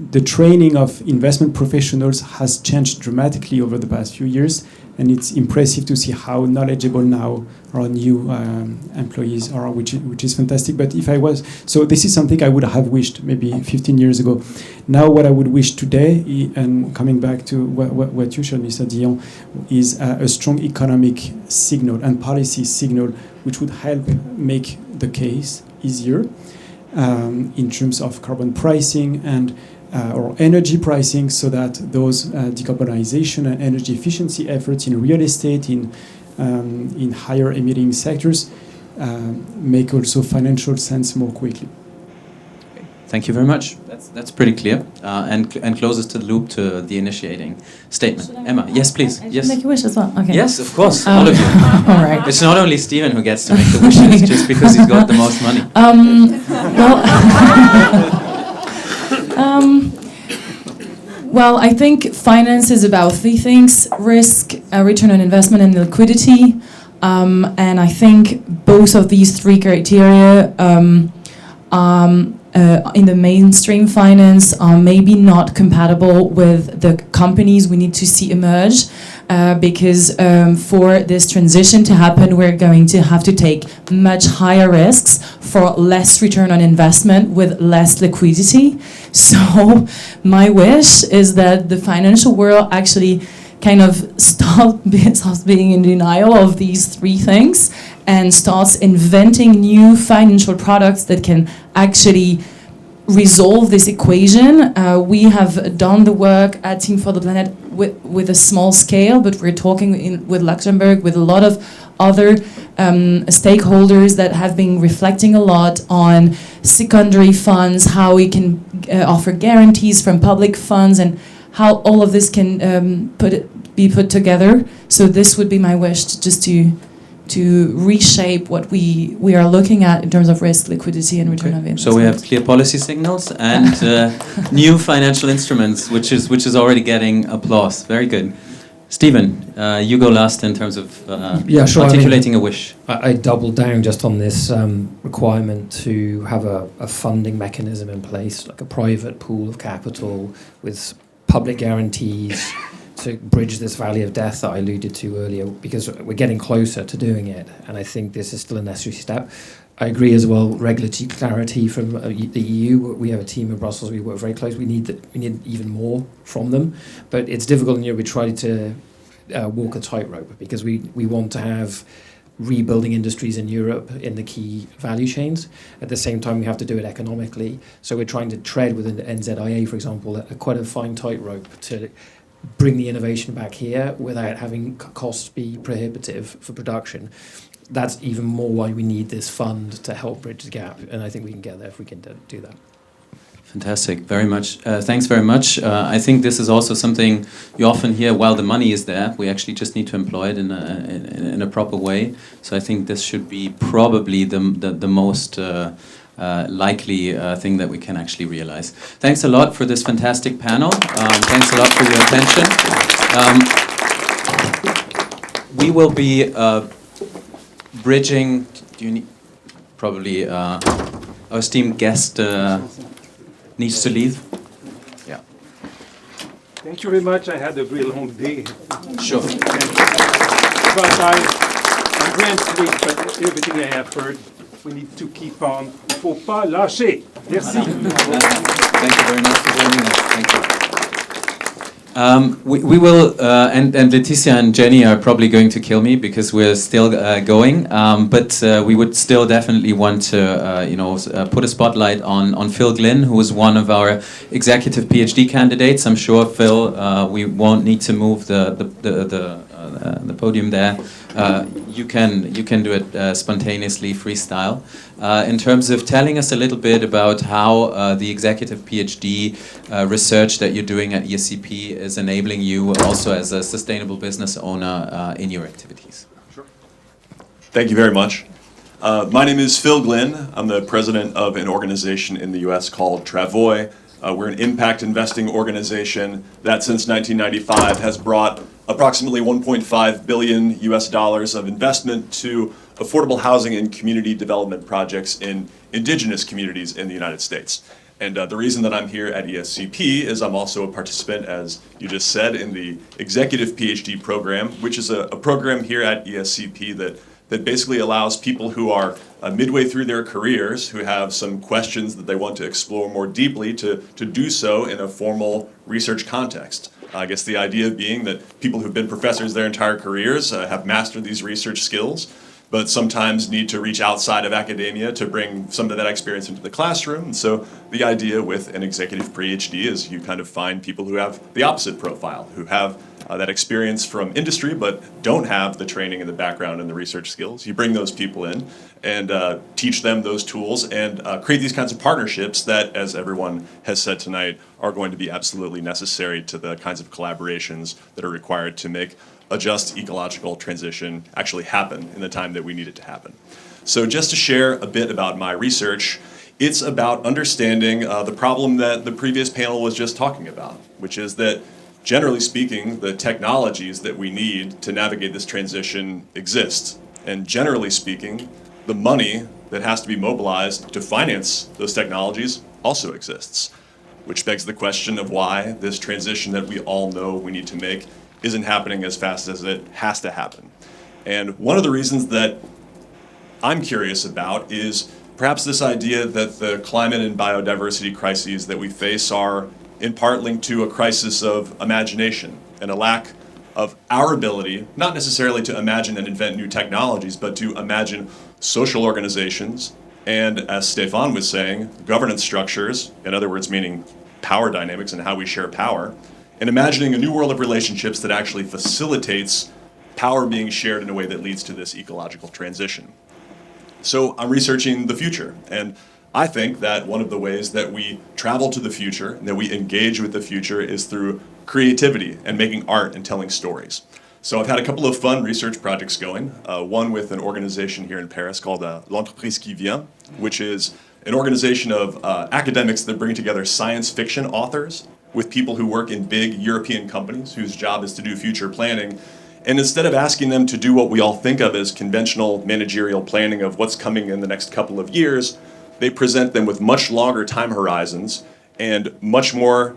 Q: the training of investment professionals has changed dramatically over the past few years, and it's impressive to see how knowledgeable now our new employees are, which is fantastic. But if I was, so this is something I would have wished maybe 15 years ago. Now what I would wish today, and coming back to what you shared, Mr. Dion, is a strong economic signal and policy signal which would help make the case easier in terms of carbon pricing and or energy pricing, so that those decarbonization and energy efficiency efforts in real estate, in higher emitting sectors, make also financial sense more quickly.
C: Thank you very much. That's pretty clear, and closes to the loop to the initiating statement. Emma, yes, please. Yes.
O: Make a wish as well. Okay.
C: Yes, of course, all of you.
O: All right.
C: It's not only Stephen who gets to make the wishes just because he's got the most money.
O: Well, I think finance is about three things: risk, return on investment, and liquidity. And I think both of these three criteria in the mainstream finance are maybe not compatible with the companies we need to see emerge, because for this transition to happen, we're going to have to take much higher risks for less return on investment with less liquidity. So my wish is that the financial world actually kind of stops being in denial of these three things and starts inventing new financial products that can actually resolve this equation. We have done the work at Team for the Planet with a small scale, but we're talking with Luxembourg, with a lot of other stakeholders that have been reflecting a lot on secondary funds, how we can offer guarantees from public funds, and how all of this can be put together. So this would be my wish, to reshape what we are looking at in terms of risk, liquidity, and return of investment.
C: So we have clear policy signals and new financial instruments, which is already getting applause. Very good. Stephen, you go last in terms of articulating a wish.
P: I double down just on this requirement to have a funding mechanism in place, like a private pool of capital with public guarantees to bridge this valley of death that I alluded to earlier, because we're getting closer to doing it, and I think this is still a necessary step. I agree as well, regulatory clarity from the EU. We have a team in Brussels, we work very close. We need even more from them, but it's difficult, and we try to walk a tightrope, because we want to have rebuilding industries in Europe in the key value chains. At the same time, we have to do it economically. So we're trying to tread within the NZIA, for example, quite a fine tightrope to bring the innovation back here without having costs be prohibitive for production. That's even more why we need this fund to help bridge the gap, and I think we can get there if we can do that.
C: Fantastic, very much. Thanks very much. I think this is also something you often hear. While the money is there, we actually just need to employ it in a proper way. So I think this should be probably the most likely thing that we can actually realize. Thanks a lot for this fantastic panel. Thanks a lot for your attention. We will be bridging. Do you need probably our esteemed guest needs to leave? Yeah.
B: Thank you very much. I had a very long day.
C: Sure.
B: But I'm very intrigued by everything I have heard. We need to keep on. Il ne faut pas lâcher. Merci.
C: Thank you very much for joining us. Thank you. We will, and Laetitia and Jenny are probably going to kill me because we're still going, but we would still definitely want to, put a spotlight on Phil Glynn, who is one of our executive PhD candidates. I'm sure, Phil, we won't need to move the podium there. You can do it spontaneously, freestyle. In terms of telling us a little bit about how the executive PhD research that you're doing at ESCP is enabling you also as a sustainable business owner in your activities.
R: Sure. Thank you very much. My name is Phil Glynn. I'm the president of an organization in the US called Travoy. We're an impact investing organization that since 1995 has brought approximately $1.5 billion of investment to affordable housing and community development projects in indigenous communities in the United States. And the reason that I'm here at ESCP is I'm also a participant, as you just said, in the executive PhD program, which is a program here at ESCP that basically allows people who are midway through their careers, who have some questions that they want to explore more deeply, to do so in a formal research context. I guess the idea being that people who've been professors their entire careers have mastered these research skills, but sometimes need to reach outside of academia to bring some of that experience into the classroom. And so the idea with an executive PhD is you kind of find people who have the opposite profile, who have that experience from industry but don't have the training and the background and the research skills. You bring those people in and teach them those tools and create these kinds of partnerships that, as everyone has said tonight, are going to be absolutely necessary to the kinds of collaborations that are required to make a just ecological transition actually happen in the time that we need it to happen. So just to share a bit about my research, it's about understanding the problem that the previous panel was just talking about, which is that generally speaking, the technologies that we need to navigate this transition exist. And generally speaking, the money that has to be mobilized to finance those technologies also exists, which begs the question of why this transition that we all know we need to make isn't happening as fast as it has to happen. And one of the reasons that I'm curious about is perhaps this idea that the climate and biodiversity crises that we face are in part linked to a crisis of imagination and a lack of our ability, not necessarily to imagine and invent new technologies, but to imagine social organizations And as Stefan was saying, governance structures, in other words, meaning power dynamics and how we share power, and imagining a new world of relationships that actually facilitates power being shared in a way that leads to this ecological transition. So I'm researching the future, and I think that one of the ways that we travel to the future, that we engage with the future, is through creativity and making art and telling stories. So I've had a couple of fun research projects going, one with an organization here in Paris called L'Entreprise qui vient, which is an organization of academics that bring together science fiction authors with people who work in big European companies whose job is to do future planning. And instead of asking them to do what we all think of as conventional managerial planning of what's coming in the next couple of years, they present them with much longer time horizons and much more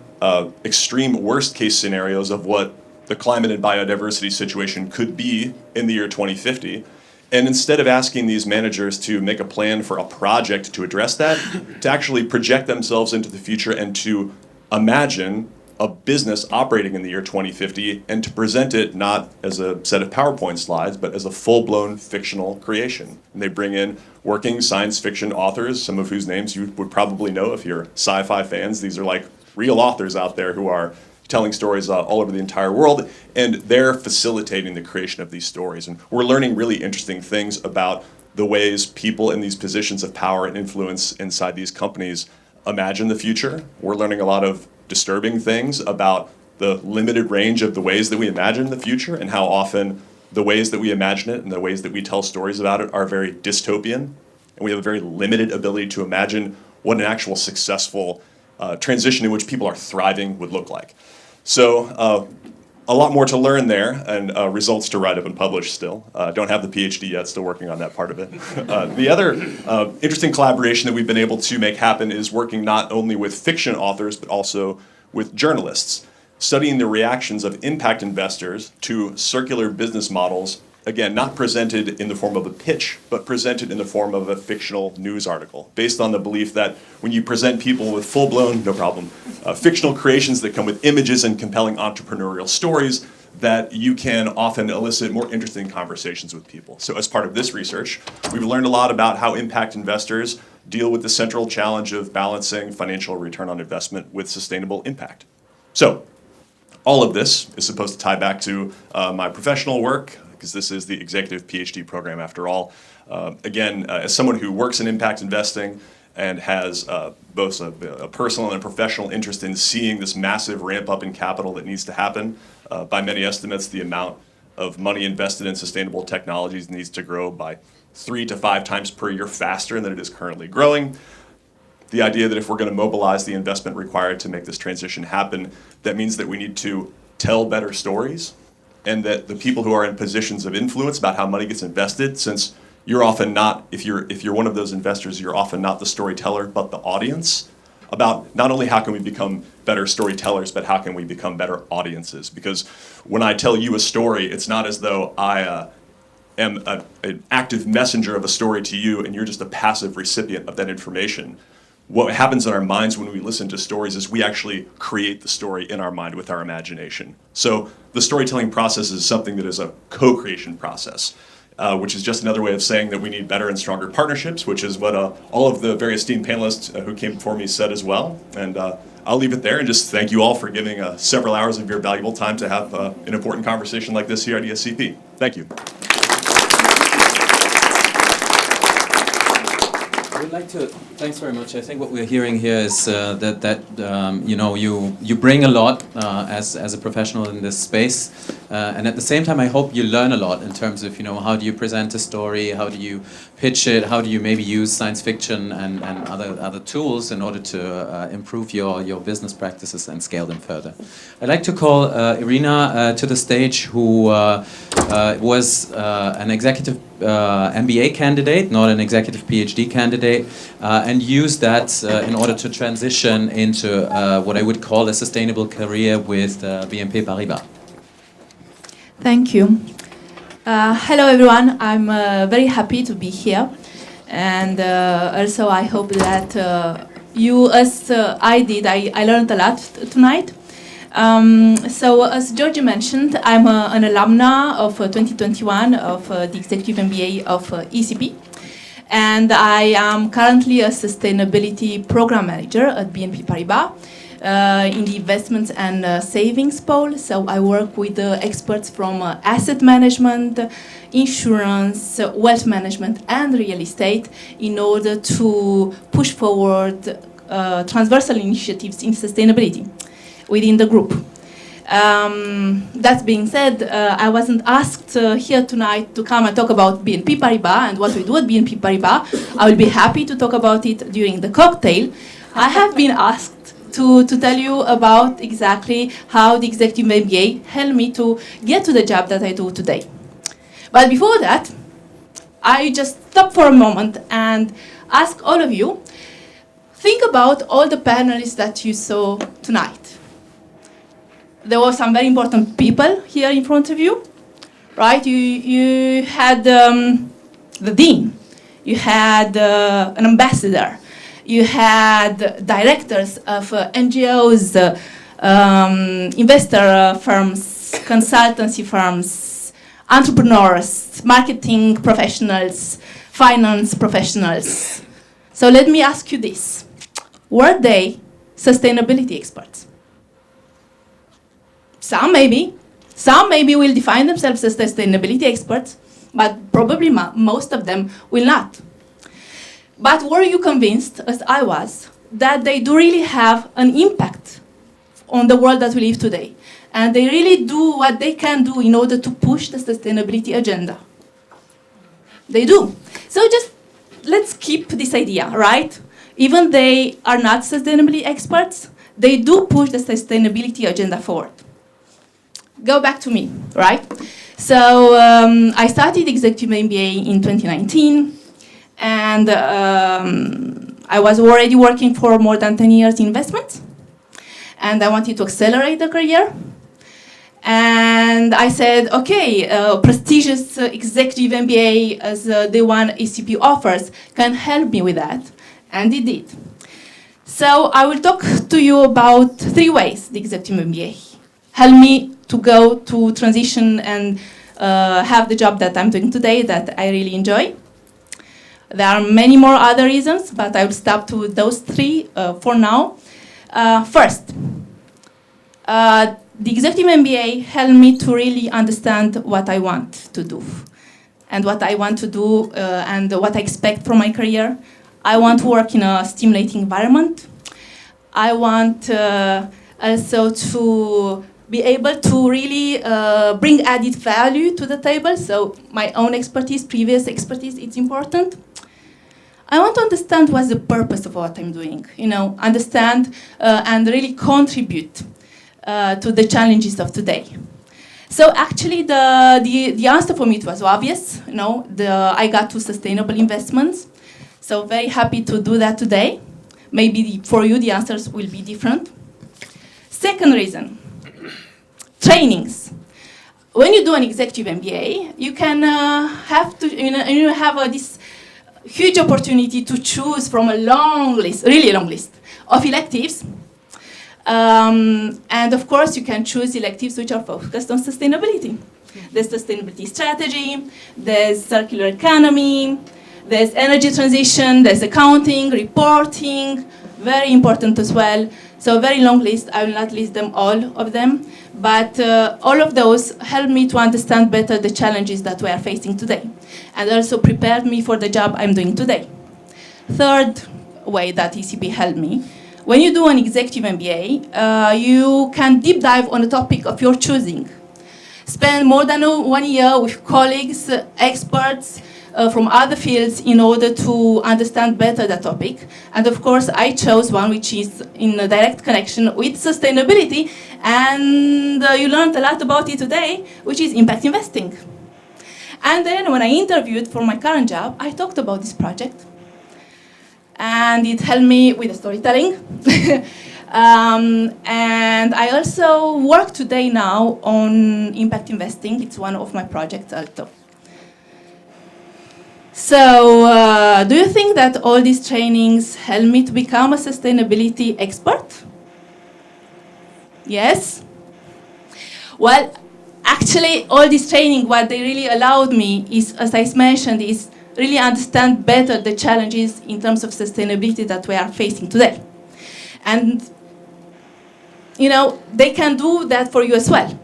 R: extreme worst case scenarios of what the climate and biodiversity situation could be in the year 2050. And instead of asking these managers to make a plan for a project to address that, to actually project themselves into the future and to imagine a business operating in the year 2050 and to present it not as a set of PowerPoint slides, but as a full-blown fictional creation. And they bring in working science fiction authors, some of whose names you would probably know if you're sci-fi fans. These are like real authors out there who are telling stories all over the entire world, and they're facilitating the creation of these stories. And we're learning really interesting things about the ways people in these positions of power and influence inside these companies imagine the future. We're learning a lot of disturbing things about the limited range of the ways that we imagine the future and how often the ways that we imagine it and the ways that we tell stories about it are very dystopian. And we have a very limited ability to imagine what an actual successful transition in which people are thriving would look like. So a lot more to learn there and results to write up and publish still. Don't have the PhD yet, still working on that part of it. The other interesting collaboration that we've been able to make happen is working not only with fiction authors, but also with journalists, studying the reactions of impact investors to circular business models, again, not presented in the form of a pitch, but presented in the form of a fictional news article, based on the belief that when you present people with full-blown, no problem, fictional creations that come with images and compelling entrepreneurial stories, that you can often elicit more interesting conversations with people. So as part of this research, we've learned a lot about how impact investors deal with the central challenge of balancing financial return on investment with sustainable impact. So all of this is supposed to tie back to my professional work, because this is the executive PhD program after all. Again, as someone who works in impact investing and has both a personal and a professional interest in seeing this massive ramp up in capital that needs to happen, by many estimates, the amount of money invested in sustainable technologies needs to grow by 3 to 5 times per year faster than it is currently growing. The idea that if we're going to mobilize the investment required to make this transition happen, that means that we need to tell better stories, and that the people who are in positions of influence about how money gets invested, since you're often not, if you're one of those investors, you're often not the storyteller, but the audience, about not only how can we become better storytellers, but how can we become better audiences. Because when I tell you a story, it's not as though I am an active messenger of a story to you and you're just a passive recipient of that information. What happens in our minds when we listen to stories is we actually create the story in our mind with our imagination. So the storytelling process is something that is a co-creation process, which is just another way of saying that we need better and stronger partnerships, which is what all of the very esteemed panelists who came before me said as well. And I'll leave it there and just thank you all for giving several hours of your valuable time to have an important conversation like this here at ESCP. Thank you.
C: I would like to, thanks very much. I think what we're hearing here is that you know, you bring a lot as a professional in this space, and at the same time I hope you learn a lot in terms of, you know, how do you present a story, how do you pitch it, how do you maybe use science fiction and other tools in order to improve your business practices and scale them further. I'd like to call Irina to the stage, who was an executive MBA candidate, not an executive PhD candidate, and used that in order to transition into what I would call a sustainable career with BNP Paribas.
S: Thank you. Hello everyone, I'm very happy to be here, and also I hope that you, as I did, I learned a lot tonight. So as Georgie mentioned, I'm an alumna of 2021 of the Executive MBA of ECP. and I am currently a sustainability program manager at BNP Paribas in the investments and savings pole. So I work with experts from asset management, insurance, wealth management, and real estate in order to push forward transversal initiatives in sustainability within the group. That being said, I wasn't asked here tonight to come and talk about BNP Paribas and what we do at BNP Paribas. I will be happy to talk about it during the cocktail. I have been asked to tell you about exactly how the executive MBA helped me to get to the job that I do today. But before that, I just stop for a moment and ask all of you, think about all the panelists that you saw tonight. There were some very important people here in front of you, right? You had the dean, you had an ambassador, you had directors of NGOs, investor firms, consultancy firms, entrepreneurs, marketing professionals, finance professionals. So let me ask you this. Were they sustainability experts? Some maybe will define themselves as sustainability experts, but probably most of them will not. But were you convinced, as I was, that they do really have an impact on the world that we live today? And they really do what they can do in order to push the sustainability agenda? They do. So just let's keep this idea, right? Even they are not sustainability experts, they do push the sustainability agenda forward. Go back to me, right? So I started Executive MBA in 2019, and I was already working for more than 10 years in investments, and I wanted to accelerate the career. And I said, okay, prestigious Executive MBA as the one ECP offers can help me with that, and it did. So I will talk to you about 3 ways the Executive MBA helped me to go to transition and have the job that I'm doing today that I really enjoy. There are many more other reasons, but I will stop to those 3 for now. First, the Executive MBA helped me to really understand what I want to do and what I want to do and what I expect from my career. I want to work in a stimulating environment. I want also to be able to really bring added value to the table. So my own expertise, previous expertise, it's important. I want to understand what's the purpose of what I'm doing, understand and really contribute to the challenges of today. So actually the answer for me it was obvious, I got to sustainable investments. So very happy to do that today. Maybe for you the answers will be different. Second reason, trainings. When you do an executive MBA, you can have to, you have this huge opportunity to choose from a long list, really long list of electives. And of course, you can choose electives which are focused on sustainability. There's sustainability strategy, there's circular economy, there's energy transition, there's accounting, reporting, very important as well. So a very long list, I will not list them all of them, but all of those help me to understand better the challenges that we are facing today, and also prepared me for the job I'm doing today. Third way that ECP helped me, when you do an executive MBA, you can deep dive on a topic of your choosing. Spend more than 1 year with colleagues, experts, from other fields in order to understand better the topic. And of course, I chose one which is in a direct connection with sustainability, and you learned a lot about it today, which is impact investing. And then when I interviewed for my current job, I talked about this project, and it helped me with the storytelling. And I also work today now on impact investing. It's one of my projects also. So, do you think that all these trainings help me to become a sustainability expert? Yes? Well, actually, all this training, what they really allowed me is, as I mentioned, is really understand better the challenges in terms of sustainability that we are facing today. And, you know, they can do that for you as well.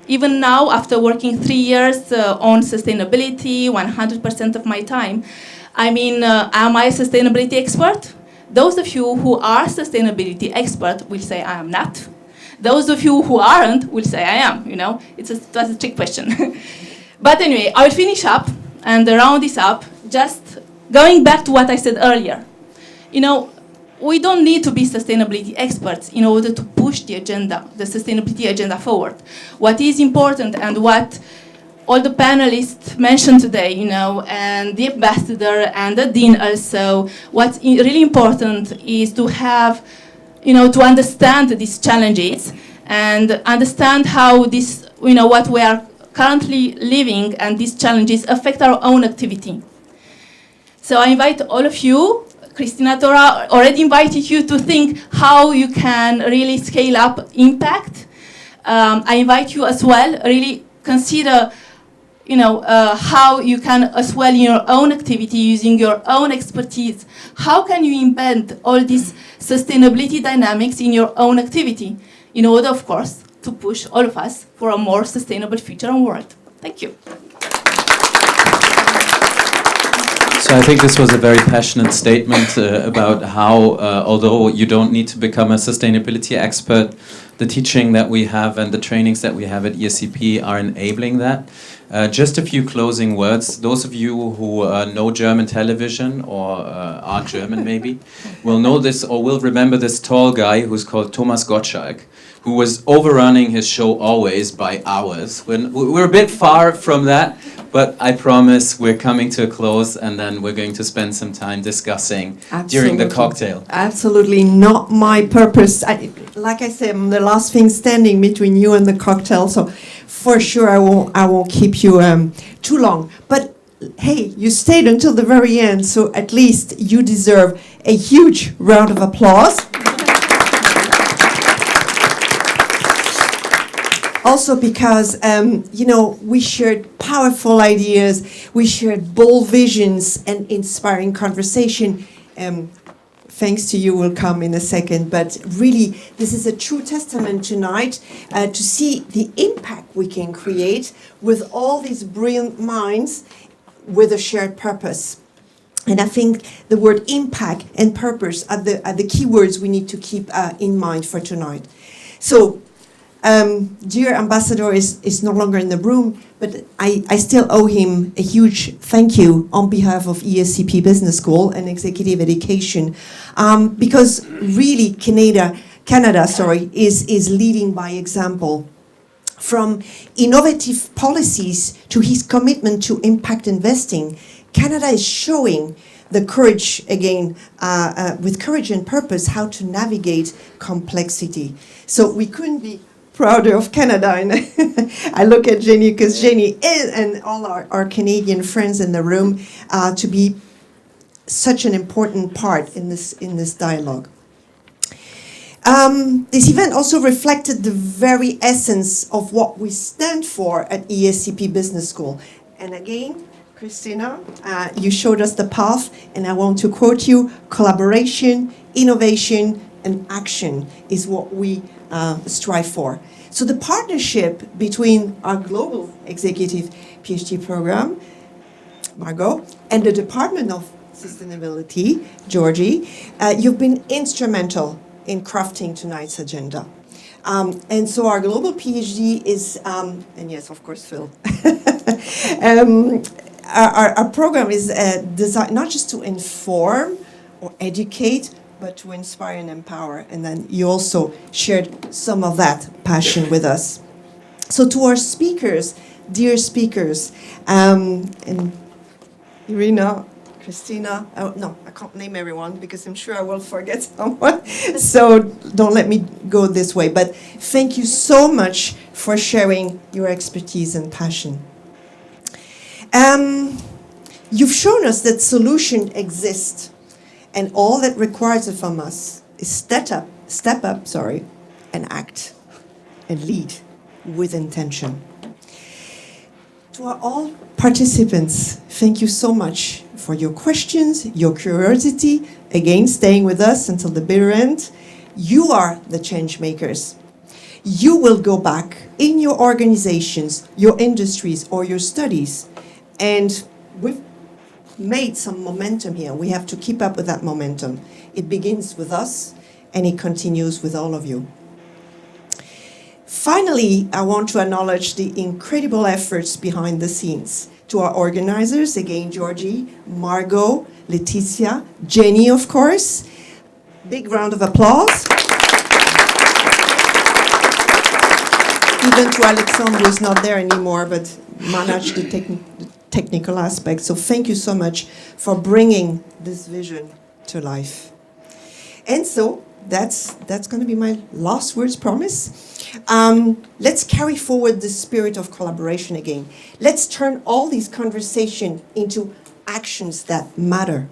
S: Even now, after working 3 years on sustainability, 100% of my time, I mean, am I a sustainability expert? Those of you who are sustainability expert will say I am not. Those of you who aren't will say I am, you know. That's a trick question. But anyway, I will finish up and round this up, just going back to what I said earlier. You know, we don't need to be sustainability experts in order to push the agenda, the sustainability agenda forward. What is important and what all the panelists mentioned today, you know, and the ambassador and the dean also, what's really important is to have, you know, to understand these challenges and understand how this, you know, what we are currently living and these challenges affect our own activity. So I invite all of you, Christina Tora already invited you to think how you can really scale up impact. I invite you as well, really consider, you know, how you can as well in your own activity, using your own expertise, how can you embed all these sustainability dynamics in your own activity in order, of course, to push all of us for a more sustainable future and world. Thank you.
C: So I think this was a very passionate statement about how, although you don't need to become a sustainability expert, the teaching that we have and the trainings that we have at ESCP are enabling that. Just a few closing words. Those of you who know German television or are German maybe will know this or will remember this tall guy who's called Thomas Gottschalk, who was overrunning his show always by hours. We're a bit far from that, but I promise we're coming to a close and then we're going to spend some time discussing during the cocktail.
T: Absolutely not my purpose. Like I said, I'm the last thing standing between you and the cocktail, so for sure I won't keep you too long. But hey, you stayed until the very end, so at least you deserve a huge round of applause. Also because, you know, we shared powerful ideas, we shared bold visions and inspiring conversation. Thanks to you will come in a second, but really this is a true testament tonight to see the impact we can create with all these brilliant minds with a shared purpose. And I think the word impact and purpose are the key words we need to keep in mind for tonight. So, dear Ambassador is no longer in the room, but I still owe him a huge thank you on behalf of ESCP Business School and Executive Education, because really Canada is leading by example. From innovative policies to his commitment to impact investing, Canada is showing the courage, again, with courage and purpose, how to navigate complexity. So we couldn't be prouder of Canada, and I look at Jenny because Jenny and all our Canadian friends in the room to be such an important part in this dialogue. This event also reflected the very essence of what we stand for at ESCP Business School. And again, Christina, you showed us the path, and I want to quote you: collaboration, innovation, and action is what we strive for. So the partnership between our global executive PhD program, Margot, and the Department of Sustainability, Georgie, you've been instrumental in crafting tonight's agenda. And so our global PhD is, and yes, of course, Phil. Our program is designed not just to inform or educate, but to inspire and empower. And then you also shared some of that passion with us. So to our speakers, dear speakers, and Irina, Christina, no, I can't name everyone because I'm sure I will forget someone. So don't let me go this way. But thank you so much for sharing your expertise and passion. You've shown us that solutions exist, and all that requires it from us is step up, and act and lead with intention. To all participants, thank you so much for your questions, your curiosity, again, staying with us until the bitter end. You are the change makers. You will go back in your organizations, your industries, or your studies, and we've made some momentum here. We have to keep up with that momentum. It begins with us, and it continues with all of you. Finally, I want to acknowledge the incredible efforts behind the scenes. To our organizers, again, Georgie, Margot, Laetitia, Jenny, of course. Big round of applause. Even to Alexandre, who is not there anymore, but managed the technical aspects. So thank you so much for bringing this vision to life. And so that's going to be my last words, promise. Let's carry forward the spirit of collaboration again. Let's turn all these conversations into actions that matter.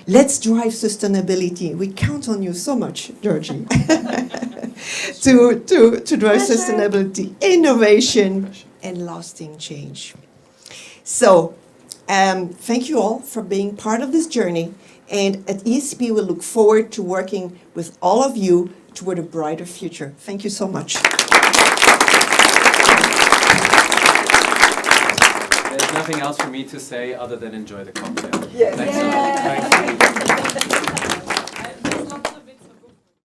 T: Let's drive sustainability. We count on you so much, Georgie, to drive sustainability, innovation, and lasting change. So, thank you all for being part of this journey. And at ESP, we look forward to working with all of you toward a brighter future. Thank you so much.
C: There's nothing else for me to say other than enjoy the cocktail.
T: Yes.
C: Thanks so much. Thank you.